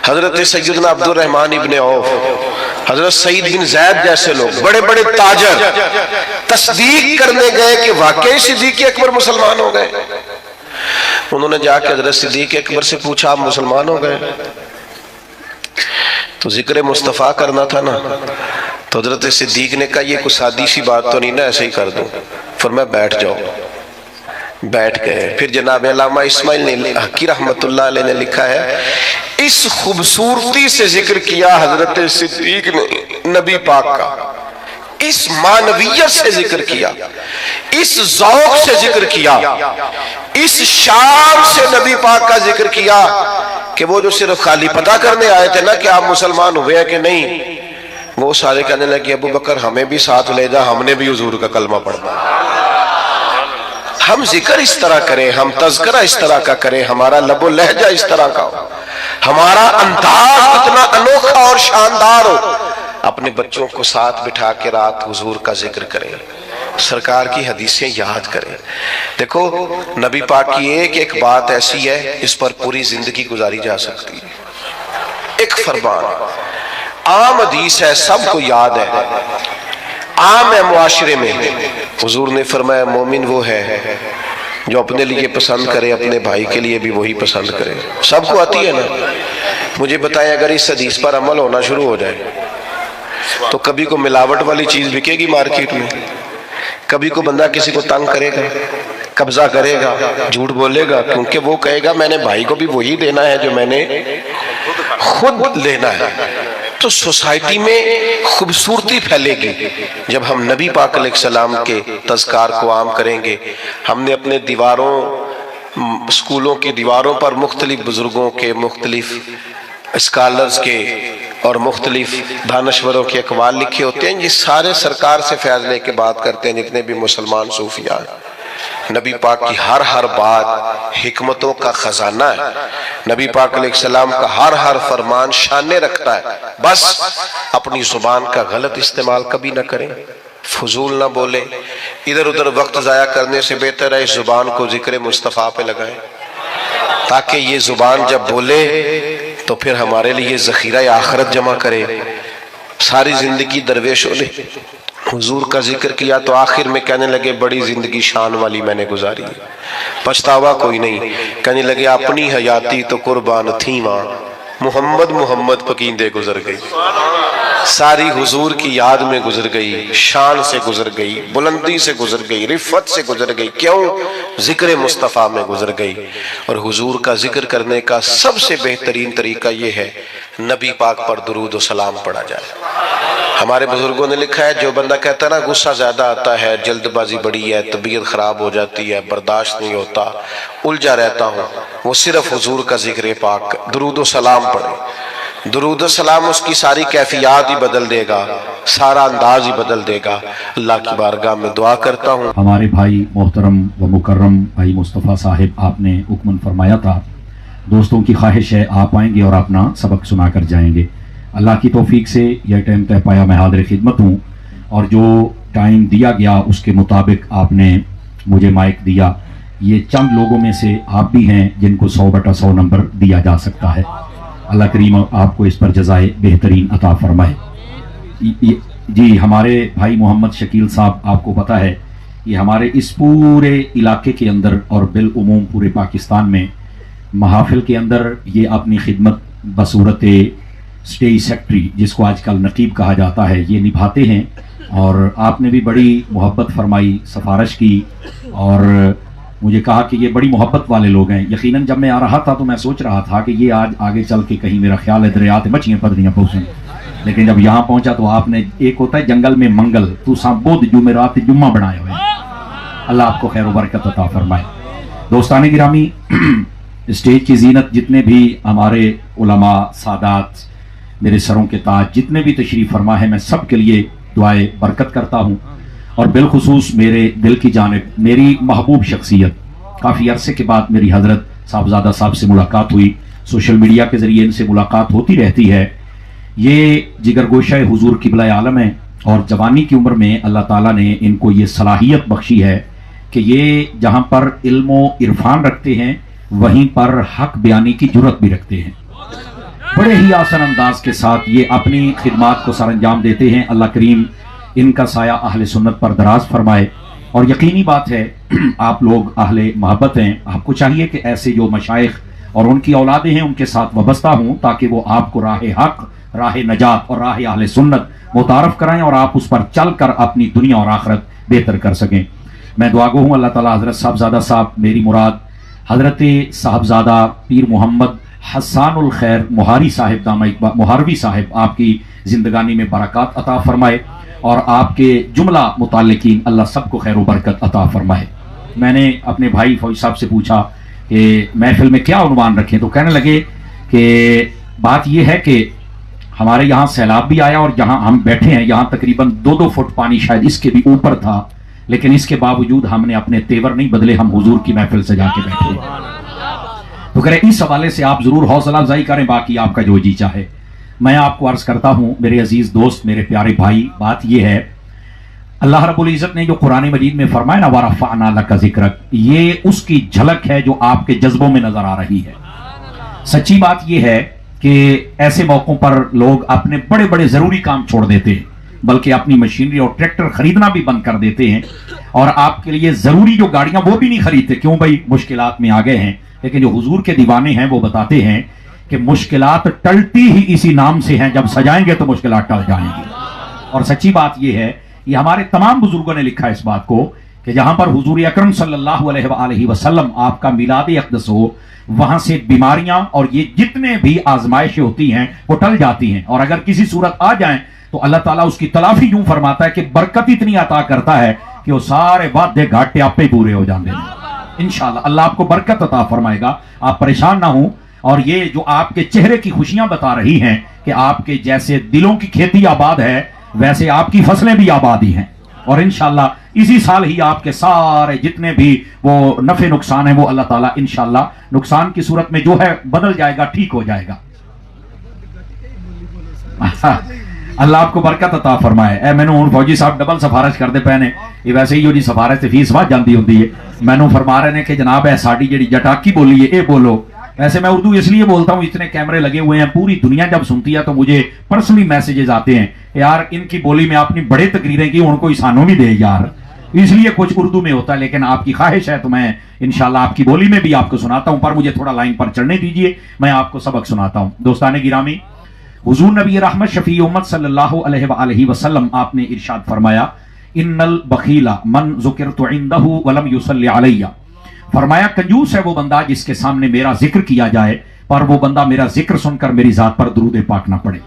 حضرت سیدنا عبد الرحمن ابن عوف، حضرت سعید بن زید جیسے لوگ، بڑے بڑے تاجر تصدیق کرنے گئے کہ واقعی صدیق اکبر مسلمان ہو گئے۔ انہوں نے جا کے حضرت صدیق اکبر سے پوچھا آپ مسلمان ہو گئے؟ تو ذکر مصطفیٰ کرنا تھا نا، تو حضرت صدیق نے کہا یہ کوئی سادی سی بات تو نہیں نا، ایسے ہی کر دوں۔ فرمایا بیٹھ جاؤ۔ بیٹھ گئے۔ پھر جناب علامہ اسماعیل حقی رحمت اللہ علیہ نے لکھا ہے، اس خوبصورتی سے ذکر کیا حضرت صدیق نے نبی پاک کا، اس معنویت سے ذکر کیا، اس ذوق سے ذکر کیا، اس شان سے نبی پاک کا ذکر کیا کہ وہ جو صرف خالی پتہ کرنے آئے تھے نا کہ آپ مسلمان ہوئے ہیں کہ نہیں، وہ سارے کہنے لگے ابو بکر ہمیں بھی ساتھ لے جا، ہم نے بھی حضور کا کلمہ پڑھنا، ہم ذکر اس طرح کریں، ہم تذکرہ اس طرح کا کریں، ہمارا لب و لہجہ اس طرح کا ہو، ہمارا انداز اتنا انوکھا اور شاندار ہو، اپنے بچوں کو ساتھ بٹھا کے رات حضور کا ذکر کریں، سرکار کی حدیثیں یاد کریں۔ دیکھو نبی پاک کی ایک بات ایسی ہے اس پر پوری زندگی گزاری جا سکتی ہے۔ ایک فرمان عام حدیث ہے، سب کو یاد ہے، عام ہے معاشرے میں، حضور نے فرمایا مومن وہ ہے جو اپنے لیے پسند کرے اپنے بھائی کے لیے بھی وہی پسند کرے۔ سب کو آتی ہے نا؟ مجھے بتائیں اگر اس حدیث پر عمل ہونا شروع ہو جائے تو کبھی کو ملاوٹ والی چیز بکے گی مارکیٹ میں، کبھی کو بندہ کسی کو تنگ کرے گا، قبضہ کرے گا، جھوٹ بولے گا، کیونکہ وہ کہے گا میں نے بھائی کو بھی وہی دینا ہے جو میں نے خود لینا ہے۔ تو سوسائٹی میں خوبصورتی پھیلے گی جب ہم نبی پاک علیہ السلام کے تذکار کو عام کریں گے۔ ہم نے اپنے دیواروں، اسکولوں کی دیواروں پر مختلف بزرگوں کے، مختلف اسکالرز کے اور مختلف دانشوروں کے اقوال لکھے ہوتے ہیں، یہ سارے سرکار سے فیض لے کے بات کرتے ہیں جتنے بھی مسلمان صوفیاء ہیں۔ نبی پاک کی ہر بات حکمتوں کا خزانہ ہے، نبی پاک علیہ السلام کا ہر فرمان شانے رکھتا ہے۔ بس اپنی زبان کا غلط استعمال کبھی نہ کریں، فضول نہ بولیں، ادھر ادھر وقت ضائع کرنے سے بہتر ہے اس زبان کو ذکر مصطفیٰ پہ لگائیں، تاکہ یہ زبان جب بولے تو پھر ہمارے لیے ذخیرہ آخرت جمع کرے۔ ساری زندگی درویشوں نے حضور کا ذکر کیا تو آخر میں کہنے لگے بڑی زندگی شان والی میں نے گزاری ہے، پچھتاوا کوئی نہیں۔ کہنے لگے اپنی حیاتی تو قربان تھی ماں، محمد پکیندے گزر گئی، ساری حضور کی یاد میں گزر گئی، شان سے گزر گئی، بلندی سے گزر گئی، رفت سے گزر گئی، کیوں؟ ذکر مصطفیٰ میں گزر گئی۔ اور حضور کا ذکر کرنے کا سب سے بہترین طریقہ یہ ہے نبی پاک پر درود و سلام پڑھا جائے۔ ہمارے بزرگوں نے لکھا ہے جو بندہ کہتا ہے نا غصہ زیادہ آتا ہے، جلد بازی بڑی ہے، طبیعت خراب ہو جاتی ہے، برداشت نہیں ہوتا، الجھا رہتا ہوں، وہ صرف حضور کا ذکر پاک درود و سلام پڑھے، درود و سلام اس کی ساری کیفیات ہی بدل دے گا۔ سارا انداز ہی بدل دے گا۔ اللہ کی بارگاہ میں دعا کرتا ہوں۔ ہمارے بھائی محترم و مکرم بھائی مصطفیٰ صاحب، آپ نے حکمن فرمایا تھا دوستوں کی خواہش ہے آپ آئیں گے اور اپنا سبق سنا کر جائیں گے۔ اللہ کی توفیق سے یہ ٹائم طے پایا میں حاضر خدمت ہوں، اور جو ٹائم دیا گیا اس کے مطابق آپ نے مجھے مائک دیا۔ یہ چند لوگوں میں سے آپ بھی ہیں جن کو 100/100 نمبر دیا جا سکتا ہے۔ اللہ کریم آپ کو اس پر جزائے بہترین عطا فرمائے۔ جی ہمارے بھائی محمد شکیل صاحب، آپ کو پتہ ہے یہ ہمارے اس پورے علاقے کے اندر اور بالعموم پورے پاکستان میں محافل کے اندر یہ اپنی خدمت بصورت اسٹیج سیکرٹری، جس کو آج کل نقیب کہا جاتا ہے، یہ نبھاتے ہیں۔ اور آپ نے بھی بڑی محبت فرمائی، سفارش کی، اور مجھے کہا کہ یہ بڑی محبت والے لوگ ہیں۔ یقیناً جب میں آ رہا تھا تو میں سوچ رہا تھا کہ یہ آج آگے چل کے کہیں میرا خیال ہے دریات مچھیاں پدریاں پہنچیں، لیکن جب یہاں پہنچا تو آپ نے، ایک ہوتا ہے جنگل میں منگل، تو سامبود جمعرات جمعہ بنائے ہوئے۔ اللہ آپ کو خیر و برکت عطا فرمائے۔ دوستان گرامی، اسٹیج کی زینت جتنے بھی ہمارے علماء سادات، میرے سروں کے تاج جتنے بھی تشریف فرما ہے، میں سب کے لیے دعائے برکت کرتا ہوں، اور بالخصوص میرے دل کی جانب میری محبوب شخصیت، کافی عرصے کے بعد میری حضرت صاحبزادہ صاحب سے ملاقات ہوئی، سوشل میڈیا کے ذریعے ان سے ملاقات ہوتی رہتی ہے۔ یہ جگر گوشہ حضور قبلہ عالم ہے، اور جوانی کی عمر میں اللہ تعالیٰ نے ان کو یہ صلاحیت بخشی ہے کہ یہ جہاں پر علم و عرفان رکھتے ہیں وہیں پر حق بیانی کی جرت بھی رکھتے ہیں۔ بڑے ہی آسان انداز کے ساتھ یہ اپنی خدمات کو سر انجام دیتے ہیں۔ اللہ کریم ان کا سایہ اہل سنت پر دراز فرمائے۔ اور یقینی بات ہے آپ لوگ اہل محبت ہیں، آپ کو چاہیے کہ ایسے جو مشائخ اور ان کی اولادیں ہیں ان کے ساتھ وابستہ ہوں، تاکہ وہ آپ کو راہ حق، راہ نجات اور راہ اہل سنت متعارف کرائیں، اور آپ اس پر چل کر اپنی دنیا اور آخرت بہتر کر سکیں۔ میں دعا گو ہوں اللہ تعالیٰ حضرت صاحبزادہ صاحب، میری مراد حضرت صاحبزادہ پیر محمد حسان الخیر مہاری صاحب مہاروی صاحب، آپ کی زندگانی میں برکات عطا فرمائے، اور آپ کے جملہ متعلقین اللہ سب کو خیر و برکت عطا فرمائے۔ میں نے اپنے بھائی فوج صاحب سے پوچھا کہ محفل میں کیا عنوان رکھیں، تو کہنے لگے کہ بات یہ ہے کہ ہمارے یہاں سیلاب بھی آیا، اور جہاں ہم بیٹھے ہیں یہاں تقریباً 2 فٹ پانی شاید اس کے بھی اوپر تھا، لیکن اس کے باوجود ہم نے اپنے تیور نہیں بدلے، ہم حضور کی محفل سے جا کے بیٹھے۔ تو کہہ رہے اس حوالے سے آپ ضرور حوصلہ افزائی کریں، باقی آپ کا جو جی چاہے۔ میں آپ کو عرض کرتا ہوں میرے عزیز دوست، میرے پیارے بھائی، بات یہ ہے اللہ رب العزت نے جو قرآن مجید میں فرمایا نا وَرَفَعْنَا لَكَ ذِكْرَكَ، یہ اس کی جھلک ہے جو آپ کے جذبوں میں نظر آ رہی ہے۔ سچی بات یہ ہے کہ ایسے موقعوں پر لوگ اپنے بڑے بڑے ضروری کام چھوڑ دیتے ہیں، بلکہ اپنی مشینری اور ٹریکٹر خریدنا بھی بند کر دیتے ہیں، اور آپ کے لیے ضروری جو گاڑیاں وہ بھی نہیں خریدتے، کیوں بھائی مشکلات میں آ گئے ہیں۔ لیکن جو حضور کے دیوانے ہیں وہ بتاتے ہیں کہ مشکلات ٹلتی ہی اسی نام سے ہیں، جب سجائیں گے تو مشکلات ٹل جائیں گی۔ اور سچی بات یہ ہے، یہ ہمارے تمام بزرگوں نے لکھا اس بات کو کہ جہاں پر حضور اکرم صلی اللہ علیہ وآلہ وسلم آپ کا میلاد اقدس ہو، وہاں سے بیماریاں اور یہ جتنے بھی آزمائشیں ہوتی ہیں وہ ٹل جاتی ہیں، اور اگر کسی صورت آ جائیں تو اللہ تعالیٰ اس کی تلافی یوں فرماتا ہے کہ برکت اتنی عطا کرتا ہے کہ وہ سارے وعدے گھاٹے آپ پہ پورے ہو جاندے ہیں۔ انشاءاللہ اللہ آپ کو برکت عطا فرمائے گا، آپ پریشان نہ ہوں۔ اور یہ جو آپ کے چہرے کی خوشیاں بتا رہی ہیں کہ آپ کے جیسے دلوں کی کھیتی آباد ہے، ویسے آپ کی فصلیں بھی آباد ہی ہیں، اور انشاءاللہ اسی سال ہی آپ کے سارے جتنے بھی وہ نفع نقصان ہیں وہ اللہ تعالیٰ انشاءاللہ نقصان کی صورت میں جو ہے بدل جائے گا، ٹھیک ہو جائے گا۔ اللہ آپ کو برکت عطا فرمائے۔ اے میں نے فوجی صاحب ڈبل سفارش کرتے پے نے، یہ ویسے ہی جو جی سفارش تے فیس وا جاندی ہوندی ہے، میں نے فرما رہے ہیں کہ جناب ہے ساڈی جڑی جٹاکی بولی ہے اے بولو۔ ویسے میں اردو اس لیے بولتا ہوں، اتنے کیمرے لگے ہوئے ہیں، پوری دنیا جب سنتی ہے تو مجھے پرسنلی میسیجز آتے ہیں یار ان کی بولی میں آپ نے بڑے تقریریں کی، ان کو اسانوں بھی دے یار، اس لیے کچھ اردو میں ہوتا ہے، لیکن آپ کی خواہش ہے تو میں انشاءاللہ آپ کی بولی میں بھی آپ کو سناتا ہوں، پر مجھے تھوڑا لائن پر چڑھنے دیجئے، میں آپ کو سبق سناتا ہوں۔ دوستان گرامی، حضور نبی رحمت شفیع امت صلی اللہ علیہ وآلہ وسلم آپ نے ارشاد فرمایا ان البخیل من ذکرت عندہ ولم یصلی علیہ، فرمایا کنجوس ہے وہ بندہ جس کے سامنے میرا ذکر کیا جائے پر وہ بندہ میرا ذکر سن کر میری ذات پر درود پاک نہ پڑے۔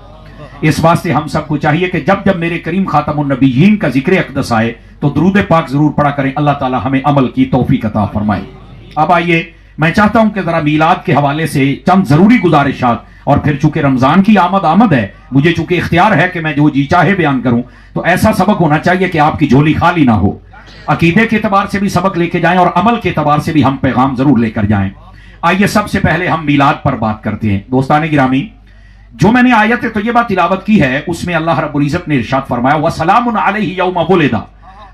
اس واسطے ہم سب کو چاہیے کہ جب جب میرے کریم خاتم النبیین کا ذکر اقدس آئے تو درود پاک ضرور پڑھا کریں، اللہ تعالی ہمیں عمل کی توفیق عطا فرمائے۔ اب آئیے میں چاہتا ہوں کہ ذرا میلاد کے حوالے سے چند ضروری گزارشات اور پھر چونکہ رمضان کی آمد ہے، مجھے چونکہ اختیار ہے کہ میں جو جی چاہے بیان کروں، تو ایسا سبق ہونا چاہیے کہ آپ کی جھولی خالی نہ ہو. عقیدے کے اعتبار سے بھی سبق لے کے جائیں اور عمل کے اعتبار سے بھی ہم پیغام ضرور لے کر جائیں. آئیے سب سے پہلے ہم میلاد پر بات کرتے ہیں. دوستان گرامی، جو میں نے آیت طیبہ تلاوت کی ہے اس میں اللہ رب العزت نے ارشاد فرمایا وَسَلَامٌ عَلَيْهِ يَوْمَ وُلِدَ،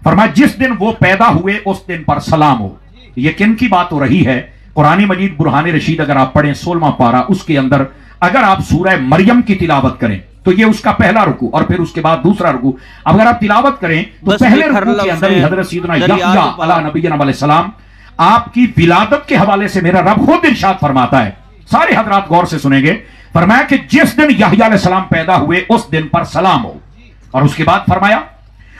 فرمایا جس دن وہ پیدا ہوئے اس دن پر سلام ہو. یہ کن کی بات ہو رہی ہے؟ قرآن مجید برہان رشید اگر آپ پڑھیں 16واں پارہ، اس کے اندر اگر آپ سورہ مریم کی تلاوت کریں تو یہ اس کا پہلا رکوع اور پھر اس کے بعد دوسرا رکوع. اگر آپ تلاوت کریں تو پہلے رکوع کے اندر ہی حضرت سیدنا یحییٰ علیہ نبینا علیہ السلام آپ کی ولادت کے حوالے سے میرا رب خود ارشاد فرماتا ہے. سارے حضرات غور سے سنیں گے. فرمایا کہ جس دن یحییٰ علیہ السلام پیدا ہوئے اس دن پر سلام ہو، اور اس کے بعد فرمایا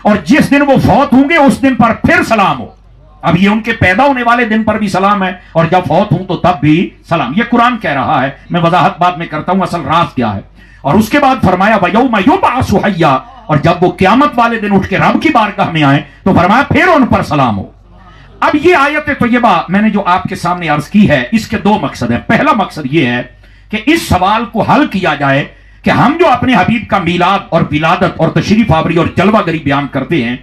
اور جس دن وہ فوت ہوں گے اس دن پر پھر سلام ہو. اب یہ ان کے پیدا ہونے والے دن پر بھی سلام ہے اور جب فوت ہوں تو تب بھی سلام. یہ قرآن کہہ رہا ہے، میں وضاحت بعد میں کرتا ہوں اصل راز کیا ہے. اور اس کے بعد فرمایا وَيَوْمَ يُبْعَثُ حَيًّا، اور جب وہ قیامت والے دن اٹھ کے رب کی بارگاہ میں آئیں تو فرمایا پھر ان پر سلام ہو. اب یہ آیت طیبہ میں نے جو آپ کے سامنے عرض کی ہے، اس کے دو مقصد ہیں. پہلا مقصد یہ ہے کہ اس سوال کو حل کیا جائے کہ ہم جو اپنے حبیب کا میلاد اور ولادت اور تشریف آوری اور جلوہ گری بیان کرتے ہیں،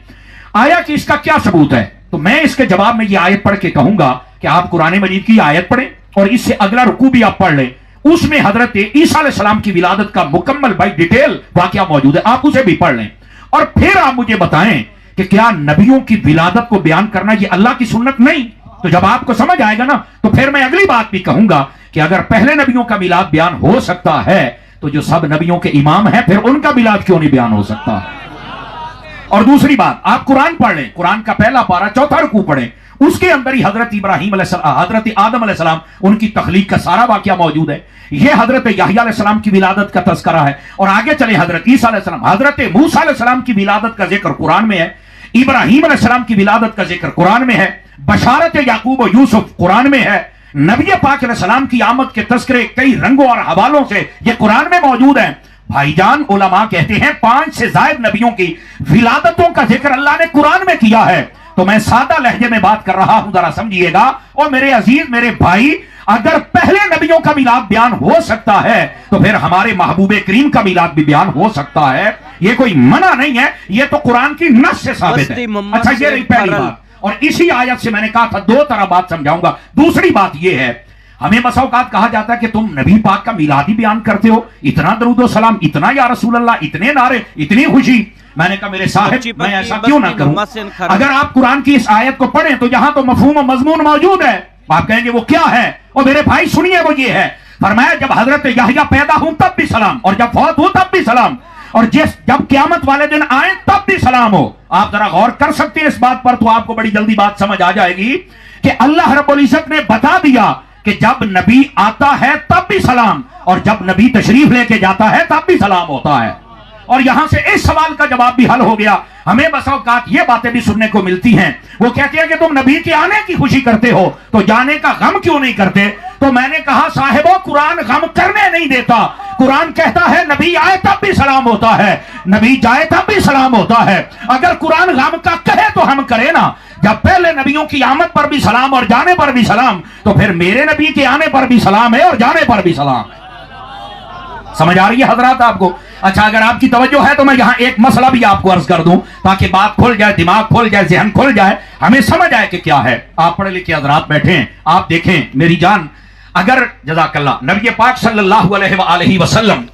آیا کہ اس کا کیا ثبوت ہے؟ تو میں اس کے جواب میں یہ آیت پڑھ کے کہوں گا کہ آپ قرآن مجید کی آیت پڑھیں اور اس سے اگلا رکوع بھی آپ پڑھ لیں. اس میں حضرت عیسیٰ علیہ السلام کی ولادت کا مکمل بائی ڈیٹیل واقعہ موجود ہے، آپ اسے بھی پڑھ لیں. اور پھر آپ مجھے بتائیں کہ کیا نبیوں کی ولادت کو بیان کرنا یہ اللہ کی سنت نہیں؟ تو جب آپ کو سمجھ آئے گا نا تو پھر میں اگلی بات بھی کہوں گا کہ اگر پہلے نبیوں کا میلاد بیان ہو سکتا ہے تو جو سب نبیوں کے امام ہیں پھر ان کا میلاد کیوں نہیں بیان ہو سکتا؟ اور دوسری بات، آپ قرآن پڑھ لیں، قرآن کا پہلا پارہ 4تھا رکوع پڑھیں، اس کے اندر ہی حضرت ابراہیم علیہ السلام، حضرت آدم علیہ السلام، ان کی تخلیق کا سارا واقعہ موجود ہے. یہ حضرت یحییٰ علیہ السلام کی ولادت کا تذکرہ ہے. اور آگے چلے حضرت عیسیٰ علیہ السلام، حضرت موسیٰ علیہ السلام کی ولادت کا ذکر قرآن میں ہے، ابراہیم علیہ السلام کی ولادت کا ذکر قرآن میں ہے، بشارت یعقوب و یوسف قرآن میں ہے، نبی پاک علیہ السلام کی آمد کے تذکرے کئی رنگوں اور حوالوں سے یہ قرآن میں موجود ہیں. بھائی جان، علماء کہتے ہیں 5 سے زائد نبیوں کی ولادتوں کا ذکر اللہ نے قرآن میں کیا ہے. تو میں سادہ لہجے میں بات کر رہا ہوں، ذرا سمجھیے گا. اور میرے عزیز، میرے بھائی، اگر پہلے نبیوں کا میلاد بیان ہو سکتا ہے تو پھر ہمارے محبوب کریم کا میلاد بھی بیان ہو سکتا ہے. یہ کوئی منع نہیں ہے، یہ تو قرآن کی نص سے ثابت ہے. اچھا، یہ رہی پہلی بات. اور اسی آیت سے میں نے کہا تھا 2 طرح بات سمجھاؤں گا. دوسری بات یہ ہے، ہمیں بسا اوقات کہا جاتا ہے کہ تم نبی پاک کا میلاد ہی بیان کرتے ہو، اتنا درود و سلام، اتنا یا رسول اللہ، اتنے نعرے، اتنی خوشی. میں نے کہا میرے صاحب، میں ایسا کیوں نہ کروں؟ اگر آپ قرآن کی اس آیت کو پڑھیں تو یہاں تو مفہوم و مضمون موجود ہے. آپ کہیں گے وہ کیا ہے؟ اور میرے بھائی سنیے، وہ یہ ہے، فرمایا جب حضرت یحییٰ پیدا ہوں تب بھی سلام، اور جب فوت ہوں تب بھی سلام، اور جب قیامت والے دن آئیں تب بھی سلام ہو. آپ ذرا غور کر سکتے ہیں اس بات پر تو آپ کو بڑی جلدی بات سمجھ آ جائے گی کہ اللہ رب العزت نے بتا دیا کہ جب نبی آتا ہے تب بھی سلام، اور جب نبی تشریف لے کے جاتا ہے تب بھی سلام ہوتا ہے. اور یہاں سے اس سوال کا جواب بھی حل ہو گیا. ہمیں بسا اوقات یہ باتیں بھی سننے کو ملتی ہیں، وہ کہتے ہیں کہ تم نبی کے آنے کی خوشی کرتے ہو تو جانے کا غم کیوں نہیں کرتے؟ تو میں نے کہا صاحبو، قرآن غم کرنے نہیں دیتا. قرآن کہتا ہے نبی آئے تب بھی سلام ہوتا ہے، نبی جائے تب بھی سلام ہوتا ہے. اگر قرآن غم کا کہے تو ہم کریں نا. جب پہلے نبیوں کی آمد پر بھی سلام اور جانے پر بھی سلام، تو پھر میرے نبی کے آنے پر بھی سلام ہے اور جانے پر بھی سلام ہے. سمجھ آ رہی ہے حضرات آپ کو؟ اچھا، اگر آپ کی توجہ ہے تو میں یہاں ایک مسئلہ بھی آپ کو عرض کر دوں تاکہ بات کھل جائے، دماغ کھل جائے، ذہن کھل جائے، ہمیں سمجھ آئے کہ کیا ہے. آپ پڑھے لکھے حضرات بیٹھے ہیں، آپ دیکھیں میری جان، اگر جزاک اللہ، نبی پاک صلی اللہ علیہ وآلہ وسلم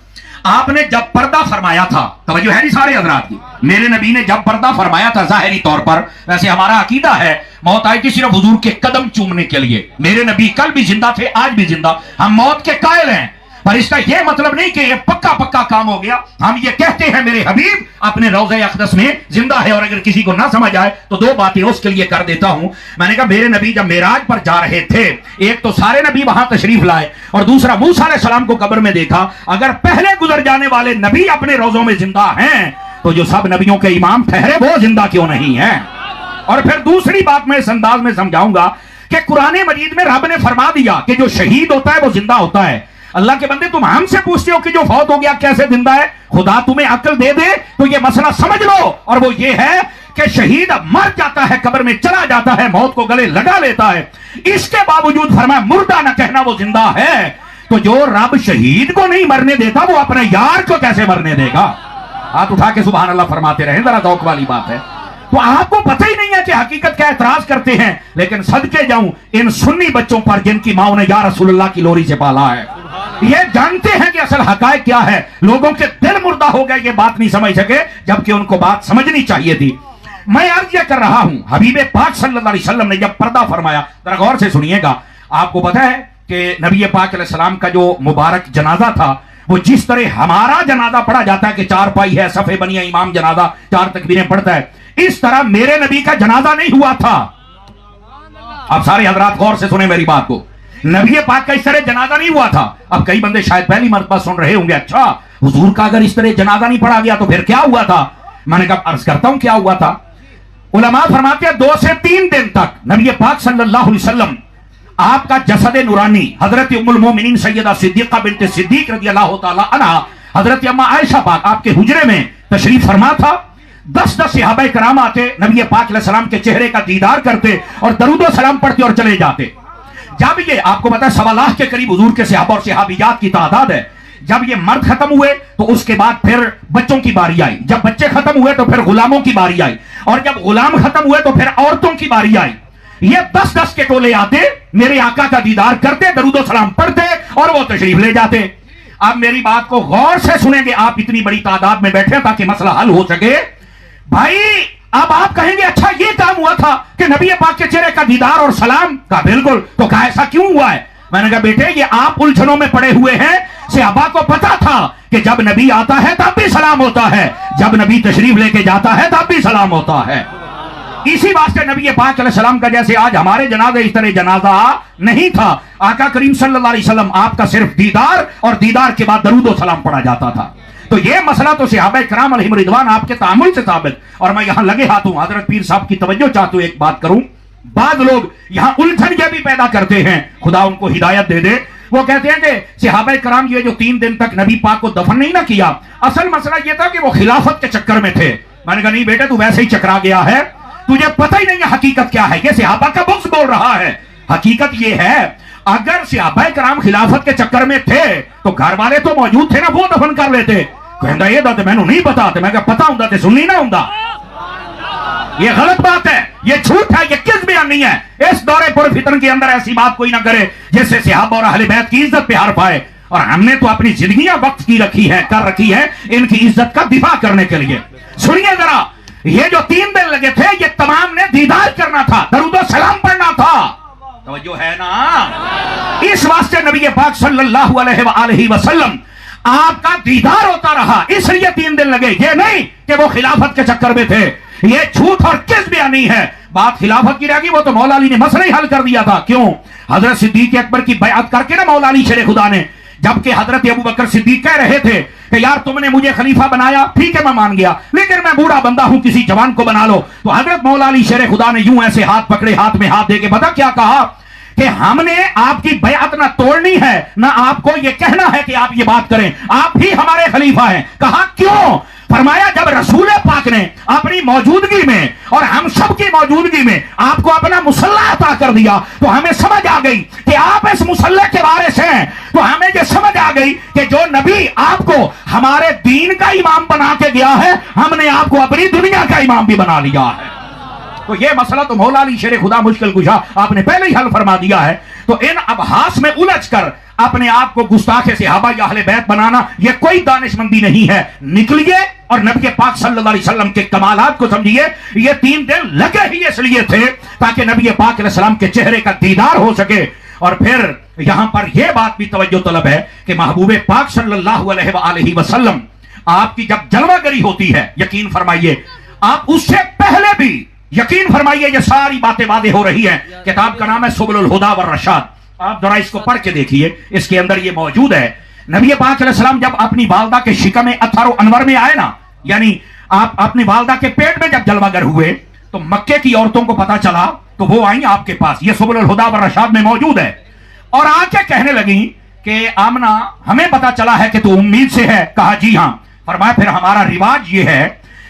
آپ نے جب پردہ فرمایا تھا، توجہ ہے نہیں سارے حضرات کی، میرے نبی نے جب پردہ فرمایا تھا ظاہری طور پر، ویسے ہمارا عقیدہ ہے موت آئی تھی صرف حضور کے قدم چومنے کے لیے. میرے نبی کل بھی زندہ تھے، آج بھی زندہ، ہم موت کے قائل ہیں، پر اس کا یہ مطلب نہیں کہ یہ پکا کام ہو گیا. ہم یہ کہتے ہیں میرے حبیب اپنے روضہ اقدس میں زندہ ہے. اور اگر کسی کو نہ سمجھ آئے تو 2 باتیں اس کے لیے کر دیتا ہوں. میں نے کہا میرے نبی جب معراج پر جا رہے تھے، ایک تو سارے نبی وہاں تشریف لائے، اور دوسرا موسیٰ علیہ السلام کو قبر میں دیکھا. اگر پہلے گزر جانے والے نبی اپنے روضوں میں زندہ ہیں تو جو سب نبیوں کے امام ٹھہرے وہ زندہ کیوں نہیں ہیں؟ اور پھر دوسری بات میں اس انداز میں سمجھاؤں گا کہ قرآن مجید میں رب نے فرما دیا کہ جو شہید ہوتا ہے وہ زندہ ہوتا ہے. اللہ کے بندے، تم ہم سے پوچھتے ہو کہ جو فوت ہو گیا کیسے زندہ ہے؟ خدا تمہیں عقل دے دے تو یہ مسئلہ سمجھ لو. اور وہ یہ ہے کہ شہید مر جاتا ہے، قبر میں چلا جاتا ہے، موت کو گلے لگا لیتا ہے، اس کے باوجود فرمایا مردہ نہ کہنا وہ زندہ ہے. تو جو رب شہید کو نہیں مرنے دیتا وہ اپنے یار کو کیسے مرنے دے گا؟ ہاتھ اٹھا کے سبحان اللہ فرماتے رہیں، ذرا ذوق والی بات ہے۔ تو آپ کو پتہ ہی نہیں ہے کہ حقیقت کیا اعتراض کرتے ہیں، لیکن صدقے جاؤں ان سنی بچوں پر جن کی ماں نے یا رسول اللہ کی لوری سے پالا ہے، یہ جانتے ہیں کہ اصل حقائق کیا ہے۔ لوگوں کے دل مردہ ہو گئے، یہ بات نہیں سمجھ سکے، جبکہ ان کو بات سمجھنی چاہیے تھی۔ میں عرض یہ کر رہا ہوں، حبیب پاک صلی اللہ علیہ وسلم نے جب پردہ فرمایا، ذرا غور سے سنیے گا، آپ کو پتہ ہے کہ نبی پاک علیہ السلام کا جو مبارک جنازہ تھا، وہ جس طرح ہمارا جنازہ پڑھا جاتا ہے کہ چار پائی ہے، صفے بنی ہے، امام جنازہ 4 تکبیریں پڑھتا ہے، اس طرح میرے نبی کا جنازہ نہیں ہوا تھا۔ اب سارے حضرات غور سے سنیں میری بات کو، نبی پاک کا اس طرح جنازہ نہیں ہوا تھا۔ اب کئی بندے شاید پہلی مرتبہ سن رہے ہوں گے، اچھا حضور کا اگر اس طرح جنازہ نہیں پڑھا گیا تو پھر کیا ہوا تھا؟ میں نے کہا عرض کرتا ہوں کیا ہوا تھا۔ علماء فرماتے ہیں 2 سے 3 دن تک نبی پاک صلی اللہ علیہ وسلم آپ کا جسد نورانی حضرت ام المومنین سیدہ صدیقہ بنت صدیق رضی اللہ تعالی عنہ، حضرت اما عائشہ پاک آپ کے حجرے میں تشریف فرما تھا۔ 10 صحابہ کرام آتے، نبی پاک علیہ السلام کے چہرے کا دیدار کرتے اور درود و سلام پڑھتے اور چلے جاتے۔ جب یہ آپ کو پتا ہے 1.25 لاکھ کے قریب حضور کے صحابہ اور صحابیات کی تعداد ہے، جب یہ مرد ختم ہوئے تو اس کے بعد پھر بچوں کی باری آئی، جب بچے ختم ہوئے تو پھر غلاموں کی باری آئی، اور جب غلام ختم ہوئے تو پھر عورتوں کی باری آئی۔ یہ 10 کے ٹولے آتے، میرے آقا کا دیدار کرتے، درود و سلام پڑھتے اور وہ تشریف لے جاتے۔ اب میری بات کو غور سے سنیں گے، آپ اتنی بڑی تعداد میں بیٹھے تاکہ مسئلہ حل ہو سکے۔ بھائی اب آپ کہیں گے اچھا یہ کام ہوا تھا کہ نبی پاک کے چہرے کا دیدار اور سلام کا، بالکل، تو کہا ایسا کیوں ہوا ہے؟ میں نے کہا بیٹے یہ آپ الجھنوں میں پڑے ہوئے ہیں، صحابہ کو پتا تھا کہ جب نبی آتا ہے تب بھی سلام ہوتا ہے، جب نبی تشریف لے کے جاتا ہے تب بھی سلام ہوتا ہے۔ اسی واسطے نبی پاک علیہ السلام کا جیسے آج ہمارے جنازے اس طرح جنازہ نہیں تھا، آقا کریم صلی اللہ علیہ وسلم آپ کا صرف دیدار اور دیدار کے بعد درود و سلام پڑھا جاتا تھا۔ تو یہ مسئلہ تو صحابہ کرام علیہم رضوان آپ کے تعامل سے ثابت۔ اور میں یہاں لگے ہاتھ ہوں، حضرت پیر صاحب کی توجہ چاہتا ہوں، ایک بات کروں، بعض لوگ یہاں الجھن یہ بھی پیدا کرتے ہیں، خدا ان کو ہدایت دے دے، وہ کہتے ہیں کہ صحابہ کرام یہ جو 3 دن تک نبی پاک کو دفن نہیں نہ کیا، اصل مسئلہ یہ تھا کہ وہ خلافت کے چکر میں تھے۔ میں نے کہا نہیں بیٹے تو ویسے ہی چکرا گیا ہے، تجھے پتہ ہی نہیں ہے حقیقت کیا ہے، یہ صحابہ کا بغض بول رہا ہے۔ حقیقت یہ ہے اگر صحابہ کرام خلافت کے چکر میں تھے تو گھر والے تو موجود تھے نا، وہ دفن کر لیتے۔ کہندا یہ دے میں نہیں پتا، میں کہا پتا ہوں تے سننی نہ ہوندا۔ یہ غلط بات ہے، یہ جھوٹ ہے، یہ کس بیان نہیں ہے۔ اس دور پر فتن کے اندر ایسی بات کوئی نہ کرے جس سے صحابہ اور اہل بیت کی عزت پہ حرف آئے، اور ہم نے تو اپنی زندگیاں وقت کی رکھی ہے، کر رکھی ہے ان کی عزت کا دفاع کرنے کے لیے۔ سنیے ذرا، یہ جو 3 دن لگے تھے یہ تمام نے دیدار کرنا تھا، درود و سلام پڑھنا تھا، توجہ ہے نا؟ اس واسطے نبی پاک صلی اللہ علیہ وآلہ وسلم آپ کا دیدار ہوتا رہا، اس لیے 3 دن لگے، یہ نہیں کہ وہ خلافت کے چکر میں تھے۔ یہ جھوٹ اور کس بیانی ہے، بات خلافت کی رہ گئی، وہ تو مولا علی نے مسئلہ ہی حل کر دیا تھا۔ کیوں؟ حضرت صدیق اکبر کی بیعت کر کے نا مولا علی شیر خدا نے، جبکہ حضرت ابو بکر صدیق کہہ رہے تھے کہ یار تم نے مجھے خلیفہ بنایا، ٹھیک ہے میں مان گیا، لیکن میں بوڑھا بندہ ہوں، کسی جوان کو بنا لو، تو حضرت مولا علی شیر خدا نے یوں ایسے ہاتھ پکڑے، ہاتھ میں ہاتھ دے کے پتہ کیا کہا کہ ہم نے آپ کی بیعت نہ توڑنی ہے نہ آپ کو یہ کہنا ہے کہ آپ یہ بات کریں، آپ ہی ہمارے خلیفہ ہیں۔ کہا کیوں؟ فرمایا جب رسول پاک نے اپنی موجودگی میں اور ہم سب کی موجودگی میں آپ کو اپنا مصلح عطا کر دیا تو ہمیں سمجھ آ گئی کہ آپ اس مصلح کے وارث ہیں، تو ہمیں یہ سمجھ آ گئی کہ جو نبی آپ کو ہمارے دین کا امام بنا کے گیا ہے، ہم نے آپ کو اپنی دنیا کا امام بھی بنا لیا ہے۔ تو یہ مسئلہ تو مولا علی شیر خدا مشکل کشا آپ نے پہلے ہی حل فرما دیا ہے۔ تو ان ابحاث میں الجھ کر اپنے آپ کو گستاخ صحابہ یا اہل بیت بنانا یہ کوئی دانش مندی نہیں ہے۔ نکلیے اور نبی پاک صلی اللہ علیہ وسلم کے کمالات کو سمجھیے۔ یہ 3 دن لگے ہی اس لیے تھے تاکہ نبی پاک علیہ السلام کے چہرے کا دیدار ہو سکے۔ اور پھر یہاں پر یہ بات بھی توجہ طلب ہے کہ محبوب پاک صلی اللہ علیہ وآلہ وسلم آپ کی جب جلوہ گری ہوتی ہے، یقین فرمائیے آپ اس سے پہلے بھی یقین فرمائیے یہ ساری باتیں واضح ہو رہی ہیں۔ کتاب کا نام ہے سبل الہدی والرشاد، آپ ذرا اس کو پڑھ کے دیکھیے، اس کے اندر یہ موجود ہے۔ نبی پاک علیہ السلام جب اپنی والدہ کے شکم اطہر و انور میں آئے نا، یعنی آپ اپنی والدہ کے پیٹ میں جب جلوہ گر ہوئے تو مکے کی عورتوں کو پتا چلا تو وہ آئیں آپ کے پاس، یہ سبل الہدی والرشاد میں موجود ہے، اور آ کے کہنے لگیں کہ آمنہ ہمیں پتا چلا ہے کہ تو امید سے ہے۔ کہا جی ہاں۔ فرمایا پھر ہمارا رواج یہ ہے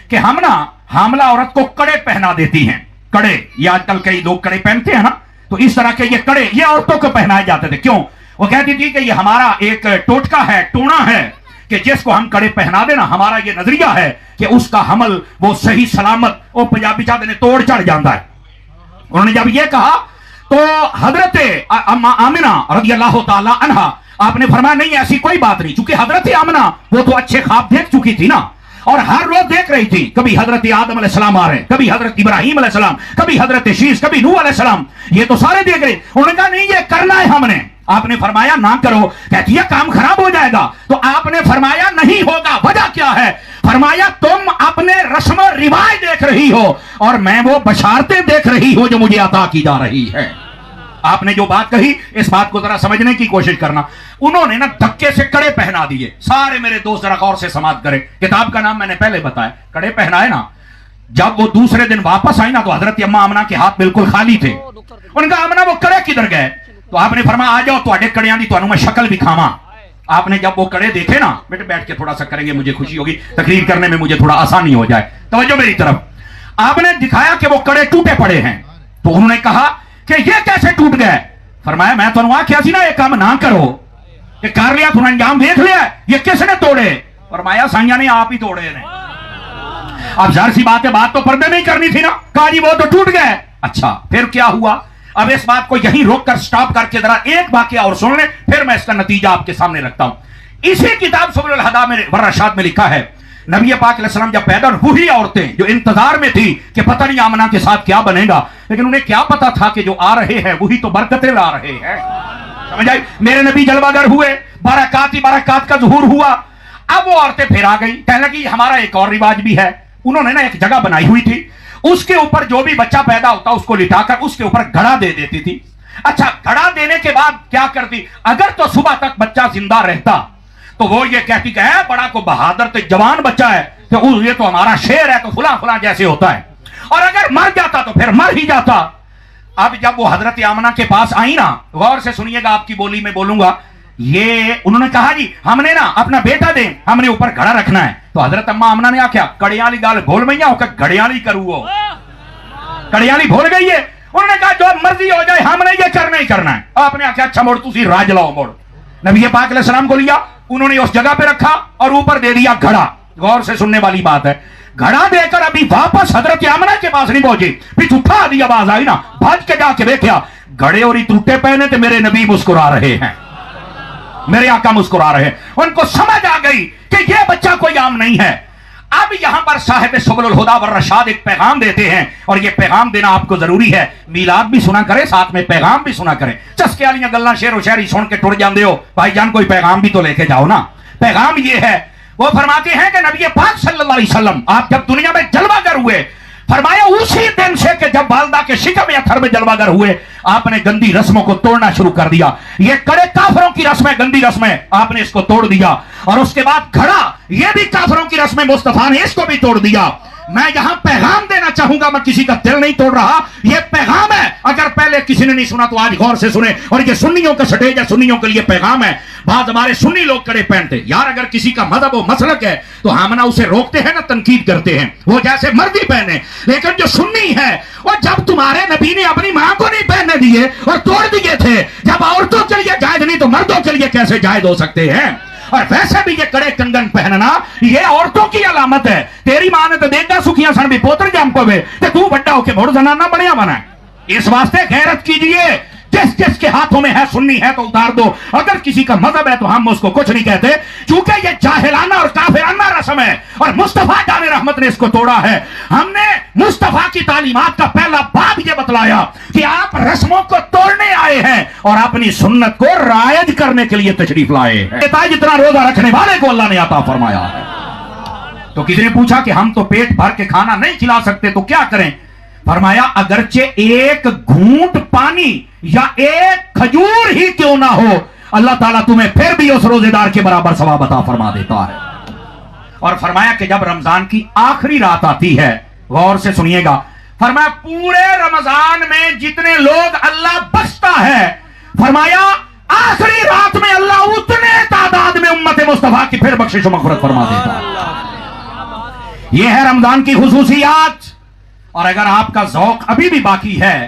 کہ ہم نا حاملہ عورت کو کڑے پہنا دیتی ہیں۔ کڑے، یہ آج کل کئی لوگ کڑے پہنتے ہیں نا، تو اس طرح کے یہ کڑے یہ عورتوں کو پہنائے جاتے تھے۔ کیوں؟ وہ کہتی تھی کہ یہ ہمارا ایک ٹوٹکا ہے، ٹونا ہے کہ جس کو ہم کڑے پہنا دینا، ہمارا یہ نظریہ ہے کہ اس کا حمل وہ صحیح سلامت وہ پنجابی چاہتے نے توڑ چڑھ جاتا ہے۔ انہوں نے جب یہ کہا تو حضرت آمنہ رضی اللہ تعالی عنہا آپ نے فرمایا نہیں ایسی کوئی بات نہیں، چونکہ حضرت آمنہ وہ تو اچھے خواب دیکھ چکی تھی نا، اور ہر روز دیکھ رہی تھی، کبھی حضرت آدم علیہ السلام آ رہے ہیں، کبھی حضرت ابراہیم علیہ السلام، کبھی حضرت شیش، کبھی نوح علیہ السلام، یہ تو سارے دیکھ رہے۔ انہوں نے کہا نہیں یہ کرنا ہے ہم نے۔ آپ نے فرمایا نہ کرو، کہتی ہے کام خراب ہو جائے گا۔ تو آپ نے فرمایا نہیں ہوگا، وجہ کیا ہے؟ فرمایا تم اپنے رسم و رواج دیکھ رہی ہو اور میں وہ بشارتیں دیکھ رہی ہوں جو مجھے عطا کی جا رہی ہے۔ آپ نے جو بات کہی اس بات کو ذرا سمجھنے کی کوشش کرنا۔ انہوں نے نا دھکے سے کڑے پہنا دیے۔ سارے میرے دوست ذرا غور سے سماعت کریں، کتاب کا نام میں نے پہلے بتایا، کڑے پہنائے نا۔ جب وہ دوسرے دن واپس آئی نا تو حضرت اماں آمنہ کے ہاتھ بالکل خالی تھے۔ ان کا آمنہ وہ کڑے کدھر گئے؟ تو آپ نے فرمایا آ جاؤ تواڈے کڑیاں دی تانوں میں شکل دکھاواں۔ آپ نے جب وہ کڑے دیکھے نا، بیٹے بیٹھ کے تھوڑا سا کریں گے، مجھے خوشی ہوگی، تقریر کرنے میں مجھے تھوڑا آسانی ہو جائے، توجہ میری طرف۔ آپ نے دکھایا کہ وہ کڑے ٹوٹے پڑے ہیں، تو انہوں نے کہا کہ یہ کیسے ٹوٹ گئے؟ فرمایا میں تو آخیا سی نا یہ کام نہ کرو، کہ کر لیا تھوڑا انجام دیکھ لیا، یہ کس نے توڑے؟ فرمایا سائیاں نے آپ ہی توڑے نے۔ اب ظاہر سی بات ہے بات تو پردے میں ہی کرنی تھی نا، کہا جی وہ تو ٹوٹ گئے۔ اچھا پھر کیا ہوا؟ اب اس بات کو یہیں روک کر سٹاپ کر کے ذرا ایک واقعہ اور سن لیں، پھر میں اس کا نتیجہ آپ کے سامنے رکھتا ہوں۔ اسی کتاب سبل الہدیٰ میں والرشاد میں لکھا ہے نبی پاک علیہ السلام جب پیدا ہوئی، وہی عورتیں جو انتظار میں تھی کہ پتہ نہیں آمنہ کے ساتھ کیا بنے گا، لیکن انہیں کیا پتا تھا کہ جو آ رہے ہیں وہی تو برکتیں لا رہے ہیں۔ سمجھ آئی؟ میرے نبی جلوہ گر ہوئے، برکات ہی برکات کا ظہور ہوا۔ اب وہ عورتیں پھر آ گئیں، کہنے لگی ہمارا ایک اور رواج بھی ہے۔ انہوں نے نا ایک جگہ بنائی ہوئی تھی، اس کے اوپر جو بھی بچہ پیدا ہوتا اس کو لٹا کر اس کے اوپر گھڑا دے دیتی تھی۔ اچھا گھڑا دینے کے بعد کیا کرتی؟ اگر تو صبح تک بچہ زندہ رہتا تو وہ یہ کہتی کہ اے بڑا کو بہادر تو جوان بچہ ہے، کہ یہ تو ہمارا شیر ہے، تو فلاں فلاں جیسے ہوتا ہے، اور اگر مر جاتا تو پھر مر ہی جاتا۔ اب جب وہ حضرت آمنہ کے پاس آئی نا، غور سے سنیے گا، آپ کی بولی میں بولوں گا، یہ انہوں نے کہا جی ہم نے نا اپنا بیٹا دیں، ہم نے اوپر گھڑا رکھنا ہے۔ تو حضرت اماں آمنہ نے آکھیا کڑیالی گال بھول میا ہو کہ گھڑیالی کرو، کڑیالی بھول گئی ہے۔ انہوں نے کہا جو مرضی ہو جائے ہم نے یہ کرنا ہی کرنا ہے۔ آپ نے آکھیا اچھا موڑ تسی راج لاؤ، موڑ نبی پاک علیہ السلام کو لیا، انہوں نے اس جگہ پہ رکھا اور اوپر دے دیا گھڑا۔ غور سے سننے والی بات ہے، گھڑا دے کر ابھی واپس حضرت آمنہ کے پاس نہیں پہنچی، پیچھے اٹھا دی آواز آئی نا، بھاج کے جا کے دیکھا گھڑے اور ہی ٹوٹے پہنے تھے، میرے نبی مسکرا رہے ہیں، میرے آقا مسکرا رہے ہیں۔ ان کو سمجھ آ گئی کہ یہ بچہ کوئی عام نہیں ہے۔ اب یہاں پر صاحب سبل الہدیٰ والرشاد ایک پیغام دیتے ہیں، اور یہ پیغام دینا آپ کو ضروری ہے۔ میلاد بھی سنا کریں، ساتھ میں پیغام بھی سنا کریں۔ چسکے والی گلاں شعر و شاعری سن کے ٹر جاندے ہو، بھائی جان کوئی پیغام بھی تو لے کے جاؤ نا۔ پیغام یہ ہے، وہ فرماتے ہیں کہ نبی پاک صلی اللہ علیہ وسلم آپ جب دنیا میں جلوہ گر ہوئے، فرمایا اسی دن سے کہ جب والدہ کے شکم اتھر میں جلوہ گر ہوئے، آپ نے گندی رسموں کو توڑنا شروع کر دیا۔ یہ کڑے کافروں کی رسمیں، گندی رسمیں، آپ نے اس کو توڑ دیا، اور اس کے بعد گھڑا، یہ بھی کافروں کی رسمیں، مصطفیٰ نے اس کو بھی توڑ دیا۔ میں یہاں پیغام دینا چاہوں گا، میں کسی کا دل نہیں توڑ رہا، یہ پیغام ہے۔ اگر پہلے کسی نے نہیں سنا تو آج غور سے سنے، اور یہ سنیوں کا سٹیج ہے، سنیوں کے لیے پیغام ہے۔ بعض ہمارے سنی لوگ کڑے پہنتے، یار اگر کسی کا مذہب و مسلک ہے تو ہم نہ اسے روکتے ہیں نہ تنقید کرتے ہیں، وہ جیسے مرضی پہنے، لیکن جو سنی ہے، اور جب تمہارے نبی نے اپنی ماں کو نہیں پہننے دیے اور توڑ دیے تھے، جب عورتوں کے لیے جائز نہیں تو مردوں کے لیے کیسے جائز ہو سکتے ہیں؟ اور ویسے بھی یہ کڑے کنگن پہننا یہ عورتوں کی علامت ہے۔ تیری ماں نے تو دیکھا سکھیاں سن بھی پوتر جام پوے تے تو بڑا ہو کے موڑ زنانہ بڑیا بنا ہے۔ اس واسطے غیرت کیجئے، جس جس کے ہاتھوں میں ہے سنی ہے تو اتار دو، اگر کسی کا مذہب ہے تو ہم اس کو کچھ نہیں کہتے، چونکہ یہ جاہلانہ اور کافرانہ رسم ہے، اور مصطفیٰ جان رحمت نے اس کو توڑا ہے۔ ہم نے مصطفیٰ کی تعلیمات کا پہلا باب یہ بتلایا کہ آپ رسموں کو توڑنے آئے ہیں اور اپنی سنت کو رائج کرنے کے لیے تشریف لائے ہیں۔ جتنا روزہ رکھنے والے کو اللہ نے عطا فرمایا ہے۔ تو کسی نے پوچھا کہ ہم تو پیٹ بھر کے کھانا نہیں کھلا سکتے تو کیا کریں؟ فرمایا اگرچہ ایک گھونٹ پانی یا ایک کھجور ہی کیوں نہ ہو، اللہ تعالیٰ تمہیں پھر بھی اس روزے دار کے برابر ثواب عطا فرما دیتا ہے۔ اور فرمایا کہ جب رمضان کی آخری رات آتی ہے، غور سے سنیے گا، فرمایا پورے رمضان میں جتنے لوگ اللہ بخشتا ہے، فرمایا آخری رات میں اللہ اتنے تعداد میں امت مصطفیٰ کی پھر بخشش و مغفرت فرما دیتا ہے۔ یہ ہے رمضان کی خصوصیات۔ اور اگر آپ کا ذوق ابھی بھی باقی ہے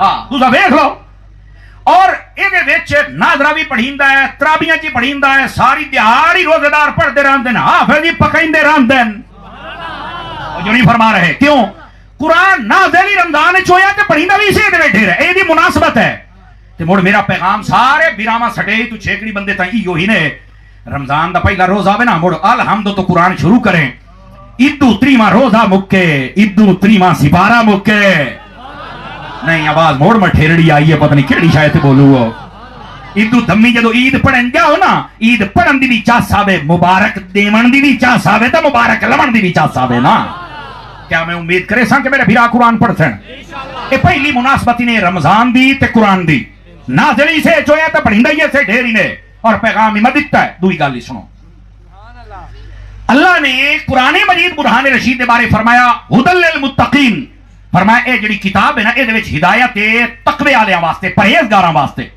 ہاں تسا ویکھ لو اور یہ ناظرہ بھی پڑھیندا ہے تراویحاں چ پڑھیندا ہے ساری دیہاڑی روزے دار پڑھتے رہندے ہیں حافظ بھی پکائندے رہندے ہیں جو نہیں فرما رہے کیوں قرآن نازل ہی رمضان وچ ہویا تے پڑھیندا بھی اسی دے بیٹھے رہے اے دی مناسبت ہے تے مڑ میرا پیغام سارے بیراواں سٹے تو چھیکڑی بندے تاں ایو ہی نے رمضان دا پہلا روزہ آوے نا مڑ الحمد تو قرآن شروع کریں ادو 3واں روزہ مکے ادو 3واں سپارہ مکے نہیں آواز موڑ مٹھیرڑی آئی ہے پتہ نہیں کیڑی شاید بولو ادو دمی جدو عید پڑھن جاؤ نا عید پڑھن دی بھی چاس آوے مبارک دیون دی بھی چاس آوے تے مبارک لمن دی بھی چاس آوے نا کیا میں امید کرے ساں کہ میرے بھیرا قرآن پڑھتے ہیں اے پہلی مناسبت نے رمضان دی تے قرآن دی نازلی سے چویا تے پڑھندائی سے ڈھیری نے اور پیغام ہی مددتا ہے دوئی گالی سنو اللہ نے قرآن مجید برہان رشید دے بارے فرمایا ہدی للمتقین فرمایا اے جڑی کتاب ہے نا اے دے وچ ہدایت ہے تقوی والیاں واسطے پرہیزگاراں واسطے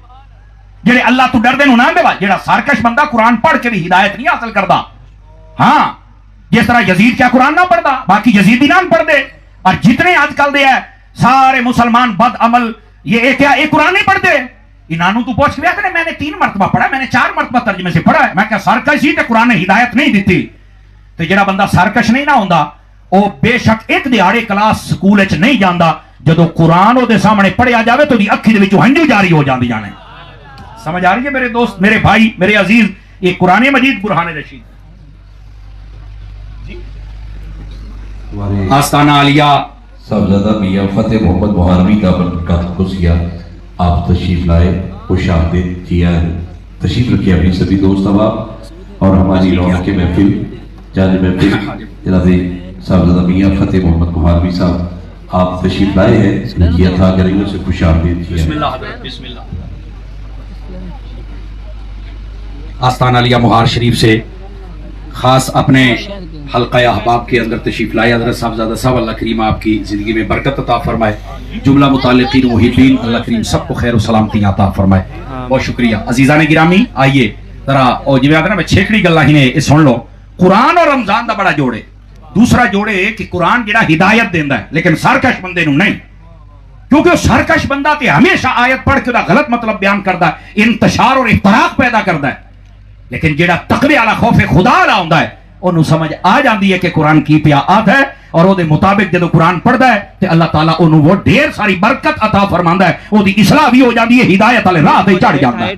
جڑے اللہ تو ڈردے نو نہ دے جڑا سرکش بندہ قرآن پڑھ کے بھی ہدایت نہیں حاصل کردا ہاں جس طرح یزید کیا قرآن نہ پڑھدا باقی یزیدی نہ پڑھ دے اور جتنے آج کل دے ہیں سارے مسلمان بد عمل یہ کیا ایک قرآن نہیں پڑھتے انہوں تو پوچھ کے کہ میں نے 3 مرتبہ پڑھا میں نے 4 مرتبہ ترجمے سے پڑھا ہے میں کیا سرکش ہی تے قرآن نے ہدایت نہیں دیتی تو جڑا بندہ سرکش نہیں نہ ہوندا او بے شک ایک دیہاڑے کلاس سکول وچ نہیں جاندا جدوں قرآن او دے سامنے پڑھیا جاوے تو دی اکھی دے وچوں ہنجو جاری ہو جاندی جانے سمجھ آ رہی ہے میرے دوست میرے بھائی میرے عزیز یہ قرآن مجید برہان رشید آستانہ عالیہ صاحبزادہ میاں فتح محمد محارمی کا برکات خصوصیہ آپ تشریف لائے خوش آمدید کیا ہے تشریف رکھے اپنی سبھی دوست احباب اور ہماری رونق محفل جانے محفل جناب صاحبزادہ میاں فتح محمد محارمی صاحب آپ تشریف لائے ہیں کیا تھا گریوں سے خوش آمدید کیا بسم اللہ بسم اللہ آستانہ علیہ مہار شریف سے خاص اپنے حلقہ احباب کے اندر تشریف لائے حضرت صاحبزادہ صاحب اللہ کریم آپ کی زندگی میں برکت عطا فرمائے جملہ متعلقین محبین اللہ کریم سب کو خیر و سلامتی عطا فرمائے بہت شکریہ عزیزان گرامی آئیے ذرا اور جو آدھا نا میں چھیکڑی گلا ہی نے سن لو قرآن اور رمضان دا بڑا جوڑے دوسرا جوڑے کہ قرآن جڑا ہدایت دیندا ہے لیکن سرکش بندے نو نہیں کیونکہ سرکش بندہ تے ہمیشہ آیت پڑھ کے دا غلط مطلب بیان کردا ہے انتشار اور افتراق پیدا کردا ہے لیکن جڑا تقوی والا خوف خدا والا ہوندا ہے انہوں سمجھ آ جاندی ہے کہ قرآن کی پیا آت ہے اور وہ دے مطابق جدو قرآن پڑھدا ہے تے اللہ تعالیٰ انہوں وہ ڈھیر ساری برکت عطا فرماندا ہے وہ دی اصلاح بھی ہو جاندی ہے ہدایت والے راہ تے چڑھ جاندا ہے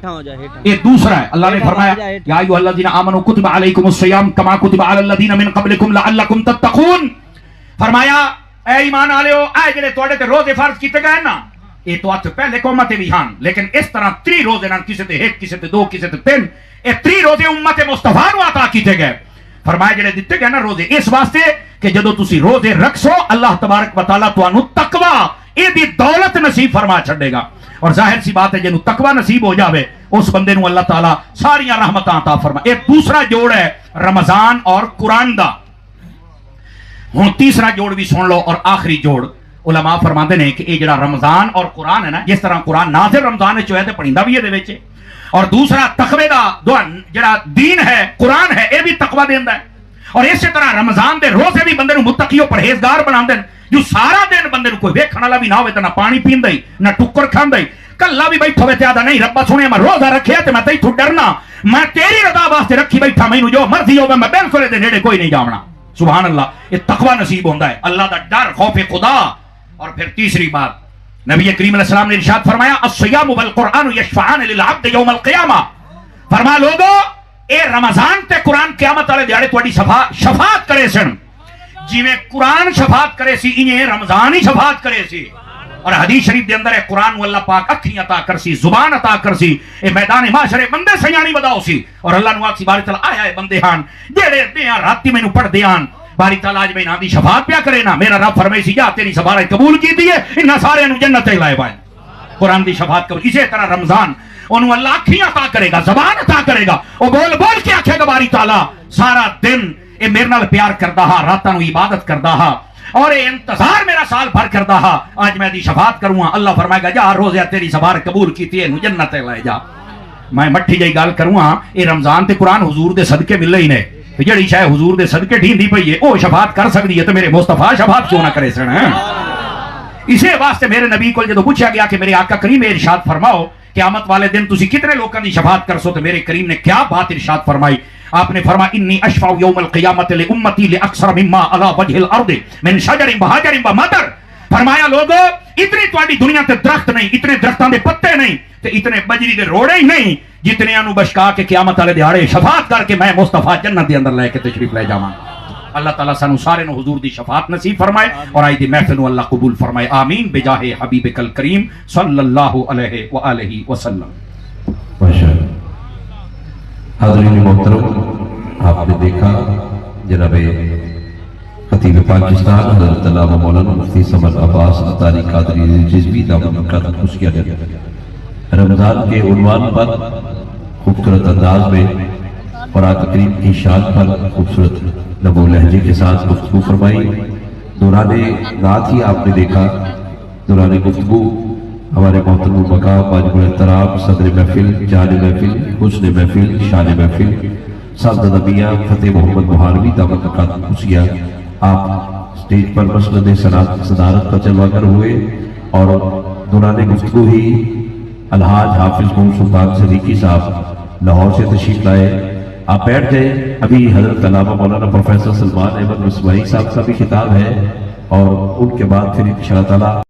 یہ دوسرا ہے اللہ نے فرمایا یا ایھا الذین آمنوا کتب علیکم الصیام کما کتب علی الذین من قبلکم لعلکم تتقون فرمایا اے ایمان والےو اے جڑے تواڈے تے روزے فرض کیتے گئے نا یہ تو آتے پہلے قومت بھی ہاں لیکن اس طرح 3 روزے نہ کسی تے 1 کسی تے 2 کسی تے 3 یہ 3 روزے امت مصطفیٰ نو عطا کیتے گئے فرمایا جڑے دیتے گئے نا روزے اس واسطے کہ جدو تسی روزے رکھسو اللہ تبارک و تعالیٰ تانوں تقوی اے دی دولت نصیب فرما چھڑے گا اور ظاہر سی بات ہے جنوں تقوی نصیب ہو جاوے اس بندے نو اللہ تعالیٰ ساریاں رحمتاں عطا فرما ایک دوسرا جوڑ ہے رمضان اور قرآن دا ہن تیسرا جوڑ بھی سن لو اور آخری جوڑ علماء فرماندے نے کہ یہ جڑا رمضان اور قرآن ہے نا جس طرح قرآن نازل رمضان وچ ہویا تے پڑھیندا بھی دے وچ اور دوسرا تقوی دا جڑا دین ہے قرآن ہے یہ بھی تقوی دیندا ہے اور اسی طرح رمضان دے روزے بھی بندے نو متقی و پرہیزگار بناندے جو سارا دن بندے نو کوئی ویکھن والا بھی نہ ہوے تے نہ پانی پیندا ہی نہ ٹکر کھاندا ہی کلا بھی بیٹھا ہوے تے آدا نہیں ربا سونے میں روزہ رکھیا تے میں تیتھوں ڈرنا میں تیری رضا واسطے رکھی بیٹھا مینوں جو مرضی ہوے میں بالکل دے نیڑے کوئی نہیں جاونا سبحان اللہ یہ تقوی نصیب ہوندا ہے اللہ دا ڈر خوف خدا اور پھر تیسری بات نبی کریم علیہ السلام نے ارشاد فرمایا الصیام والقرآن یشفعان للعبد یوم القیامہ فرمایا لوگو اے رمضان تے قرآن قیامت والے دیہاڑے تہاڈی شفاعت کرے سن جویں قرآن شفاعت کرے سی انہیں رمضان ہی شفاعت کرے سی اور حدیث شریف دے اندر ہے قرآن اللہ پاک اکھیں عطا کر سی زبان عطا کر سی اے میدان معاشرے بندے سیانی بداؤ سی اور اللہ نو آکسی باری تعالیٰ آیا ہے بندے ہان جیڑے دیاں راتی مینوں پڑھ دیاں باری تعالیٰ آج میں نام دی شفاعت پیا کرے نا میرا رب فرمائی سی جا تیری سفارت قبول کی دیئے انہا سارے انہوں جنت لائے بائیں قرآن دی شفاعت قبول اسی طرح رمضان انہوں اللہ اکھیں عطا کرے گا زبان عطا کرے گا وہ بول بول کے آکھے گا باری تعالیٰ سارا دن اے میرے نال پیار کردہ ہا راتاں نو عبادت کردہ ہا اور اے انتظار میرا سال بھر کردہ ہا آج میں دی شفاعت کروں ہاں اللہ فرمائے گا جا روزے تیری سفارت قبول کی تھی انہوں جنت لائے جا میں مٹھی جائی گال کروں ہاں اے رمضان تے قرآن حضور دے صدقے ملے ہی نے جڑی شاید حضور دے صدقے ڈھیندی پئی ہے او شفاعت کر سکتی ہے تو میرے مصطفیٰ شفاعت کیوں نہ کرے سن اسے واسطے میرے نبی کو جدو پوچھا گیا کہ میرے آقا کریم ارشاد فرماؤ قیامت والے دن تسی کتنے لوگوں کی شفاعت کرسو، تو میرے کریم نے کیا بات ارشاد فرمائی؟ آپ نے فرمایا انی اشفع یوم القیامت لامتی لاکثر مما علی وجہ الارض من شجر وحجر ومطر. فرمایا لوگو اتنی تواڈی دنیا تے درخت نہیں، اتنے درختاں دے پتے نہیں، تے اتنے بجری دے روڑے ہی نہیں جتنے انو بشکا کے قیامت والے دیہاڑے شفاعت کر کے میں مصطفیٰ جنت دے اندر لے کے تشریف لے جاواں. اللہ تعالیٰ سانو سارے نو حضور دی شفاعت نصیب فرمائے اور آئی دی محفل نو اللہ قبول فرمائے. آمین بجاہ حبیب کل کریم صلی اللہ علیہ وآلہ وسلم. ماشاءاللہ. حاضرین محترم، آپ نے دیکھا جناب خطیب پاکستان حضرت علامہ مولانا مفتی سمر عباس عطاری قادری جزوی دامن کا خصوصیہ رمضان کے عنوان پر خوبصورت انداز میں اور تقریب کی شان پر خوبصورت لب و لہجے کے ساتھ گفتگو فرمائی. دوران رات ہی آپ نے دیکھا دوران گفتگو ہمارے محترم مقام واجب الاحترام صدر محفل، جان محفل، حسن محفل، شان محفل سعادت میاں فتح محمد بہانوی دعوت کا خصوصیہ آپ سٹیج پر مسند صدارت کا چلوا کر ہوئے اور دوران گفتگو ہی الحاج حافظ محمد سلطان صدیقی صاحب لاہور سے تشریف لائے. آپ بیٹھ گئے. ابھی حضرت علامہ مولانا پروفیسر سلمان احمد مصباحی صاحب کا بھی خطاب ہے اور ان کے بعد پھر انشاءاللہ تعالیٰ